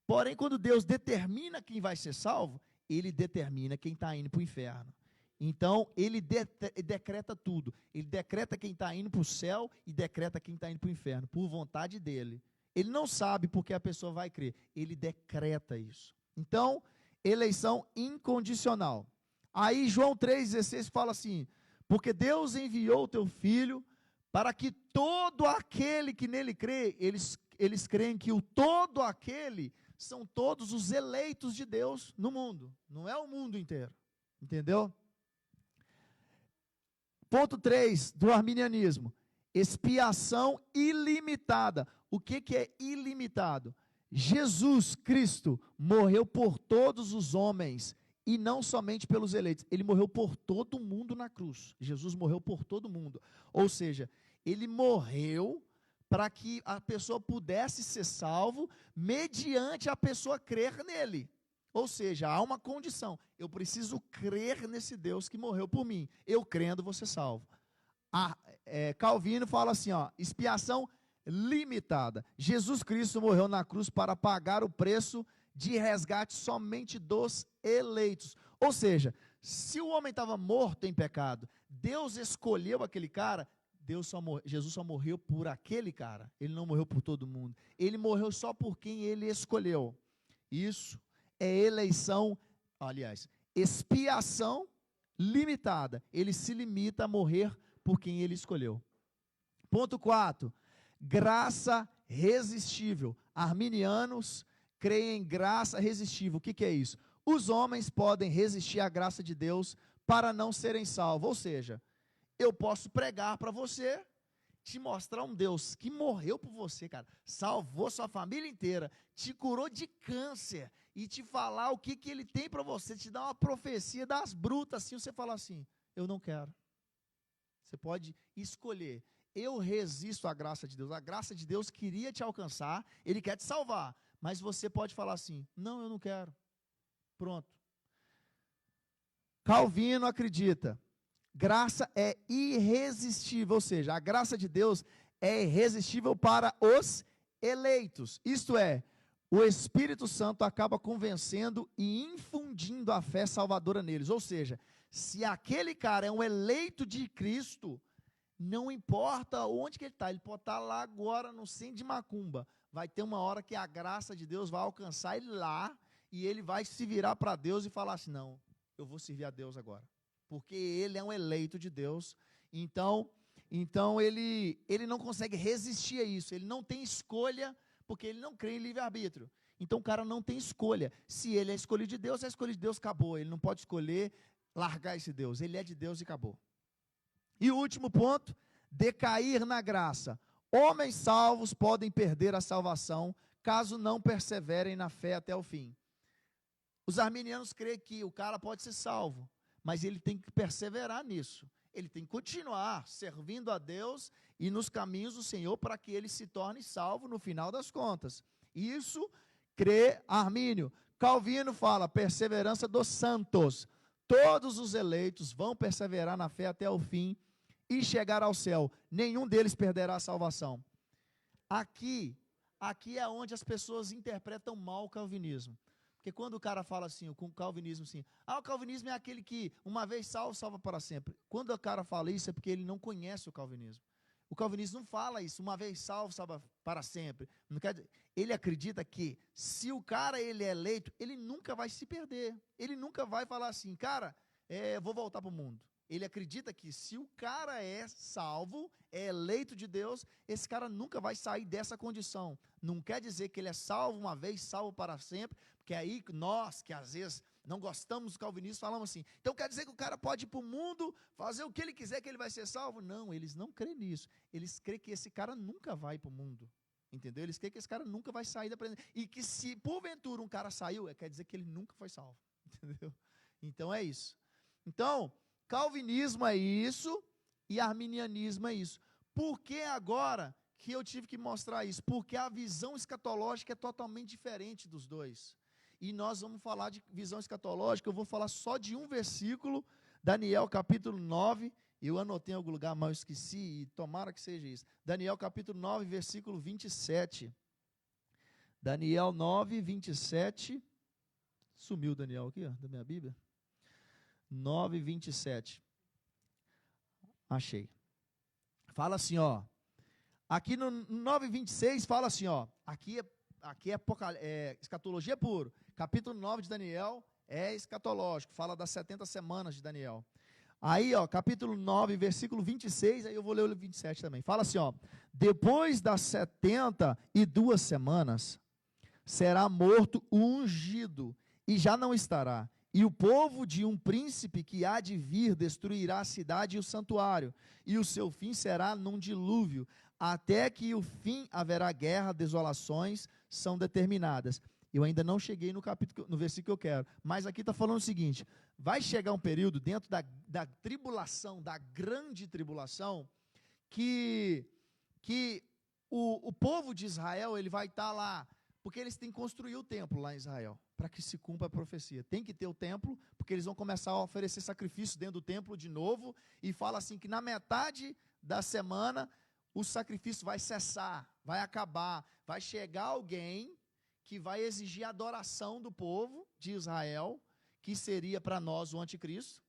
Porém, quando Deus determina quem vai ser salvo, ele determina quem está indo para o inferno. Então, ele decreta tudo. Ele decreta quem está indo para o céu e decreta quem está indo para o inferno, por vontade dele. Ele não sabe porque a pessoa vai crer. Ele decreta isso. Então, eleição incondicional. Aí, João 3,16 fala assim: porque Deus enviou o teu Filho para que todo aquele que nele crê, eles creem que o todo aquele são todos os eleitos de Deus no mundo. Não é o mundo inteiro. Entendeu? Ponto 3 do arminianismo: expiação ilimitada. O que é ilimitado? Jesus Cristo morreu por todos os homens e não somente pelos eleitos. Ele morreu por todo mundo na cruz. Jesus morreu por todo mundo. Ou seja, ele morreu para que a pessoa pudesse ser salvo mediante a pessoa crer nele. Ou seja, há uma condição: eu preciso crer nesse Deus que morreu por mim. Eu crendo, vou ser salvo. Calvino fala assim, expiação limitada. Jesus Cristo morreu na cruz para pagar o preço de resgate somente dos eleitos. Ou seja, se o homem estava morto em pecado, Deus escolheu aquele cara, Jesus só morreu por aquele cara. Ele não morreu por todo mundo. Ele morreu só por quem ele escolheu. Isso é eleição, aliás, expiação limitada. Ele se limita a morrer por quem ele escolheu. Ponto 4, graça resistível. Arminianos creem em graça resistível. O que é isso? Os homens podem resistir à graça de Deus para não serem salvos. Ou seja, eu posso pregar para você, te mostrar um Deus que morreu por você, cara, salvou sua família inteira, te curou de câncer, e te falar o que ele tem para você, te dar uma profecia das brutas, assim, você fala assim: eu não quero. Você pode escolher: eu resisto à graça de Deus. A graça de Deus queria te alcançar, ele quer te salvar, mas você pode falar assim: não, eu não quero. Pronto. Calvino acredita: graça é irresistível, ou seja, a graça de Deus é irresistível para os eleitos. Isto é, o Espírito Santo acaba convencendo e infundindo a fé salvadora neles. Ou seja, se aquele cara é um eleito de Cristo, não importa onde que ele está, ele pode estar lá agora no centro de Macumba, vai ter uma hora que a graça de Deus vai alcançar ele lá, e ele vai se virar para Deus e falar assim: não, eu vou servir a Deus agora, porque ele é um eleito de Deus. Então ele não consegue resistir a isso, ele não tem escolha, porque ele não crê em livre-arbítrio. Então o cara não tem escolha. Se ele é escolhido de Deus, é escolhido de Deus, acabou. Ele não pode escolher largar esse Deus, ele é de Deus e acabou. E o último ponto: decair na graça. Homens salvos podem perder a salvação caso não perseverem na fé até o fim. Os arminianos creem que o cara pode ser salvo, mas ele tem que perseverar nisso. Ele tem que continuar servindo a Deus e nos caminhos do Senhor para que ele se torne salvo no final das contas. Isso crê Armínio. Calvino fala: perseverança dos santos. Todos os eleitos vão perseverar na fé até o fim e chegar ao céu. Nenhum deles perderá a salvação. Aqui é onde as pessoas interpretam mal o calvinismo. Porque quando o cara fala assim, com o calvinismo assim: o calvinismo é aquele que uma vez salvo, salva para sempre. Quando o cara fala isso, é porque ele não conhece o calvinismo. O calvinismo não fala isso: uma vez salvo, salva para sempre. Não quer dizer, ele acredita que se o cara ele é eleito, ele nunca vai se perder. Ele nunca vai falar assim: cara, vou voltar para o mundo. Ele acredita que se o cara é salvo, é eleito de Deus, esse cara nunca vai sair dessa condição. Não quer dizer que ele é salvo uma vez, salvo para sempre, porque aí nós, que às vezes não gostamos do calvinismo, falamos assim: então quer dizer que o cara pode ir para o mundo, fazer o que ele quiser, que ele vai ser salvo? Não, eles não creem nisso. Eles creem que esse cara nunca vai para o mundo. Entendeu? Eles creem que esse cara nunca vai sair da presença. E que se porventura um cara saiu, quer dizer que ele nunca foi salvo. Entendeu? Então é isso. Então, calvinismo é isso e arminianismo é isso. Por que agora que eu tive que mostrar isso? Porque a visão escatológica é totalmente diferente dos dois. E nós vamos falar de visão escatológica, eu vou falar só de um versículo, Daniel capítulo 9, eu anotei em algum lugar, mas eu esqueci, e tomara que seja isso. Daniel capítulo 9, versículo 27. Daniel 9, 27. Sumiu o Daniel aqui, ó, da minha Bíblia. 9:27. Achei. Fala assim, ó. Aqui no 9:26 fala assim, ó. Aqui é escatologia puro. Capítulo 9 de Daniel é escatológico. Fala das 70 semanas de Daniel. Aí, ó, capítulo 9, versículo 26, aí eu vou ler o 27 também. Fala assim, ó. Depois das 72 semanas, será morto o ungido, e já não estará. E o povo de um príncipe que há de vir destruirá a cidade e o santuário, e o seu fim será num dilúvio, até que o fim haverá guerra, desolações são determinadas. Eu ainda não cheguei no versículo que eu quero, mas aqui está falando o seguinte: vai chegar um período dentro da tribulação, da grande tribulação, que o povo de Israel ele vai estar lá, porque eles têm que construir o templo lá em Israel, para que se cumpra a profecia. Tem que ter o templo, porque eles vão começar a oferecer sacrifício dentro do templo de novo, e fala assim que na metade da semana o sacrifício vai cessar, vai acabar, vai chegar alguém que vai exigir a adoração do povo de Israel, que seria para nós o anticristo.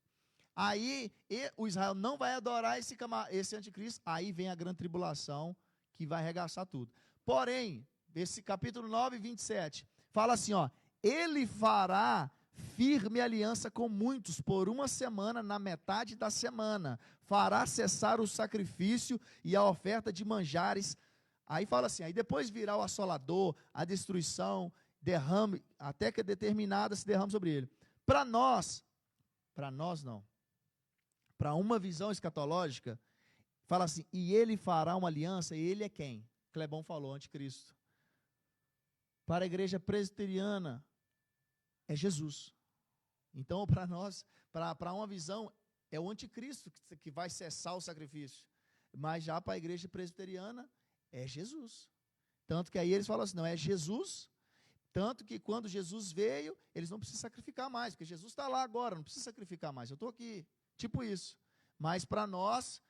Aí o Israel não vai adorar esse anticristo, aí vem a grande tribulação, que vai arregaçar tudo. Porém, esse capítulo 9, 27, fala assim, ó, ele fará firme aliança com muitos por uma semana, na metade da semana, fará cessar o sacrifício e a oferta de manjares. Aí fala assim, aí depois virá o assolador, a destruição, derrame, até que determinada se derrame sobre ele. Para nós não, para uma visão escatológica, fala assim, e ele fará uma aliança, e ele é quem? Clebão falou, anticristo. Para a igreja presbiteriana, é Jesus. Então, para nós, para uma visão, é o anticristo que vai cessar o sacrifício. Mas já para a igreja presbiteriana, é Jesus. Tanto que aí eles falam assim, não, é Jesus. Tanto que quando Jesus veio, eles não precisam sacrificar mais, porque Jesus está lá agora, não precisa sacrificar mais, eu estou aqui. Tipo isso. Mas para nós,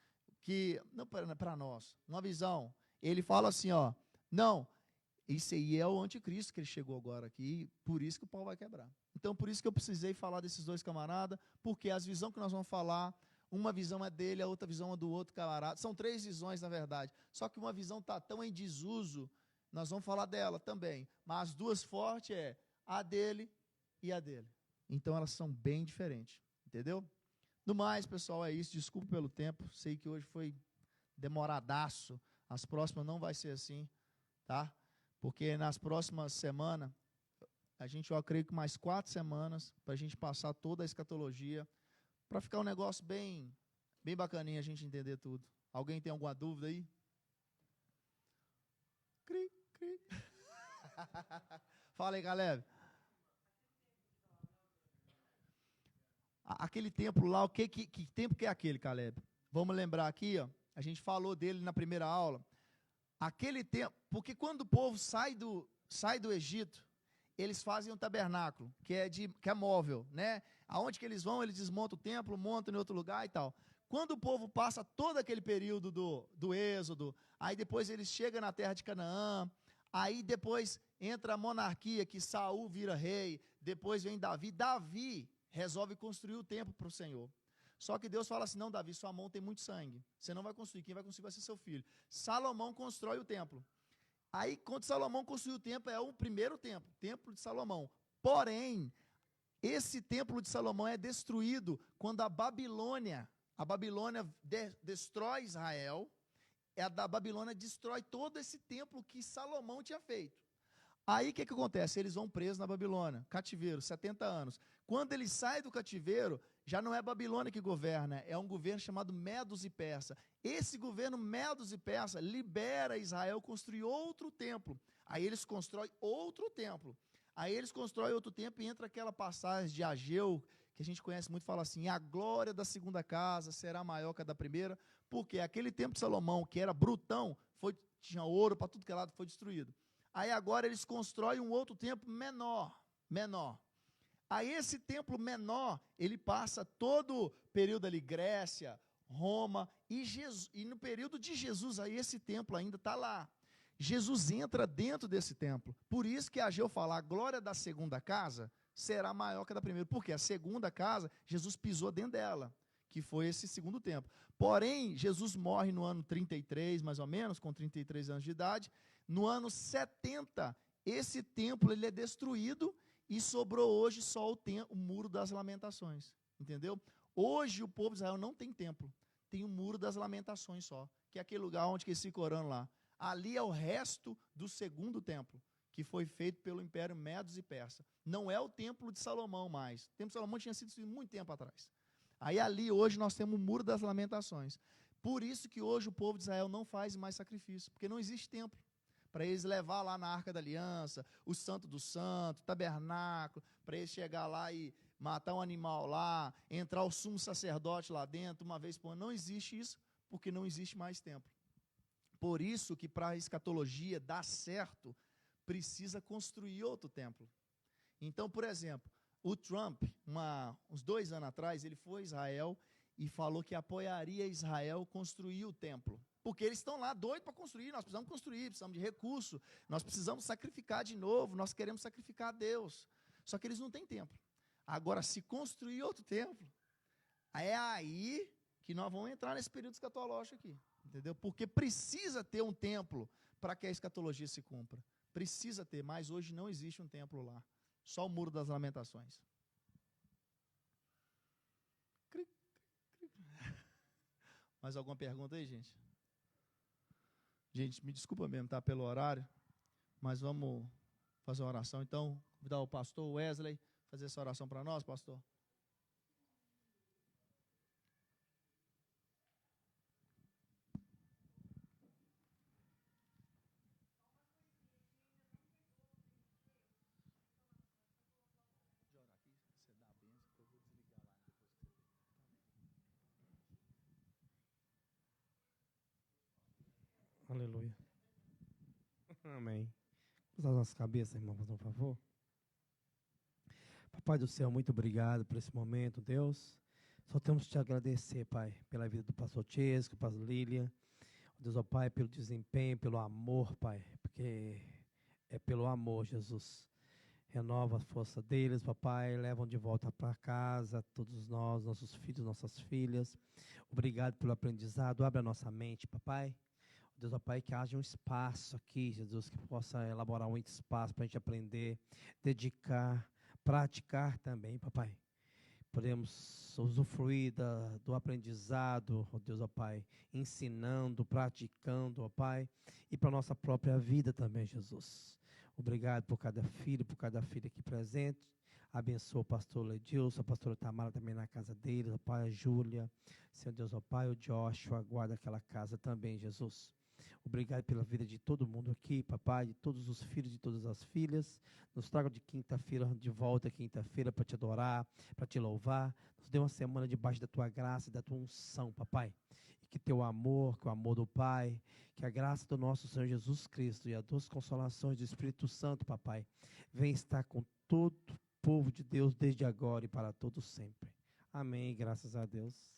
não para nós, uma visão, ele fala assim, ó, não, isso aí é o anticristo que ele chegou agora aqui, por isso que o pau vai quebrar. Então, por isso que eu precisei falar desses dois camaradas, porque as visões que nós vamos falar, uma visão é dele, a outra visão é do outro camarada. São 3 visões, na verdade. Só que uma visão está tão em desuso, nós vamos falar dela também. Mas as 2 fortes é a dele e a dele. Então, elas são bem diferentes. Entendeu? No mais, pessoal, é isso. Desculpe pelo tempo. Sei que hoje foi demoradaço. As próximas não vai ser assim, tá? Porque nas próximas semanas, eu creio que mais 4 semanas, para a gente passar toda a escatologia, para ficar um negócio bem bacaninha, a gente entender tudo. Alguém tem alguma dúvida aí? Cri, cri. Fala aí, Caleb. Aquele templo lá, que tempo que é aquele, Caleb? Vamos lembrar aqui, ó, a gente falou dele na primeira aula. Aquele tempo, porque quando o povo sai do Egito, eles fazem um tabernáculo, que é móvel, né? Aonde que eles vão, eles desmontam o templo, montam em outro lugar e tal. Quando o povo passa todo aquele período do êxodo, aí depois eles chegam na terra de Canaã, aí depois entra a monarquia, que Saul vira rei, depois vem Davi. Davi resolve construir o templo para o Senhor. Só que Deus fala assim, não, Davi, sua mão tem muito sangue, você não vai construir, quem vai construir vai ser seu filho. Salomão constrói o templo. Aí, quando Salomão construiu o templo, é o primeiro templo, templo de Salomão. Porém, esse templo de Salomão é destruído quando a Babilônia destrói Israel, a Babilônia destrói todo esse templo que Salomão tinha feito. Aí, o que acontece? Eles vão presos na Babilônia, cativeiro, 70 anos. Quando eles saem do cativeiro, já não é Babilônia que governa, é um governo chamado Medos e Persa. Esse governo Medos e Persa libera Israel construir outro templo. Aí eles constroem outro templo. Aí eles constroem outro templo e entra aquela passagem de Ageu, que a gente conhece muito, fala assim, a glória da segunda casa será maior que a da primeira, porque aquele templo de Salomão, que era brutão, tinha ouro para tudo que é lado, foi destruído. Aí agora eles constroem um outro templo menor. Aí esse templo menor, ele passa todo o período ali, Grécia, Roma, e no período de Jesus, aí esse templo ainda está lá. Jesus entra dentro desse templo. Por isso que Ageu fala, a glória da segunda casa será maior que a da primeira. Porque a segunda casa, Jesus pisou dentro dela, que foi esse segundo templo. Porém, Jesus morre no ano 33, mais ou menos, com 33 anos de idade. No ano 70, esse templo ele é destruído e sobrou hoje só o Muro das Lamentações. Entendeu? Hoje o povo de Israel não tem templo, tem o Muro das Lamentações só, que é aquele lugar onde eles ficam orando lá. Ali é o resto do segundo templo, que foi feito pelo Império Medos e Persa. Não é o templo de Salomão mais. O templo de Salomão tinha sido destruído muito tempo atrás. Aí ali hoje nós temos o Muro das Lamentações. Por isso que hoje o povo de Israel não faz mais sacrifício, porque não existe templo para eles levar lá na Arca da Aliança, o Santo do Santo, o tabernáculo, para eles chegar lá e matar um animal lá, entrar o sumo sacerdote lá dentro, uma vez por ano. Não existe isso, porque não existe mais templo. Por isso que para a escatologia dar certo, precisa construir outro templo. Então, por exemplo, o Trump, uns 2 anos atrás, ele foi a Israel e falou que apoiaria Israel construir o templo. Porque eles estão lá doidos para construir, nós precisamos construir, precisamos de recurso, nós precisamos sacrificar de novo, nós queremos sacrificar a Deus. Só que eles não têm templo. Agora, se construir outro templo, é aí que nós vamos entrar nesse período escatológico aqui. Entendeu? Porque precisa ter um templo para que a escatologia se cumpra. Precisa ter, mas hoje não existe um templo lá. Só o Muro das Lamentações. Mais alguma pergunta aí, gente? Gente, me desculpa mesmo, tá, pelo horário, mas vamos fazer uma oração. Então, convidar o pastor Wesley fazer essa oração para nós, pastor. Aleluia. Amém. Vamos as nossas cabeças, irmãos, por favor. Papai do céu, muito obrigado por esse momento, Deus. Só temos que te agradecer, Pai, pela vida do pastor Chesco, do pastor Lilian. Deus, ó Pai, pelo desempenho, pelo amor, Pai, porque é pelo amor, Jesus. Renova a força deles, papai, levam de volta para casa todos nós, nossos filhos, nossas filhas. Obrigado pelo aprendizado, abre a nossa mente, papai. Deus, ó Pai, que haja um espaço aqui, Jesus, que possa elaborar um espaço para a gente aprender, dedicar, praticar também, papai. Podemos usufruir do aprendizado, ó Deus, ó Pai, ensinando, praticando, ó Pai, e para a nossa própria vida também, Jesus. Obrigado por cada filho, por cada filha aqui presente. Abençoa o pastor Ledilson, a pastora Tamara também na casa deles, ó Pai, a Júlia, Senhor Deus, ó Pai, o Joshua, guarda aquela casa também, Jesus. Obrigado pela vida de todo mundo aqui, papai, de todos os filhos, de todas as filhas. Nos traga de quinta-feira, de volta quinta-feira para te adorar, para te louvar. Nos dê uma semana debaixo da tua graça e da tua unção, papai. E que teu amor, que o amor do Pai, que a graça do nosso Senhor Jesus Cristo e as duas consolações do Espírito Santo, papai, venha estar com todo o povo de Deus desde agora e para todo sempre. Amém, graças a Deus.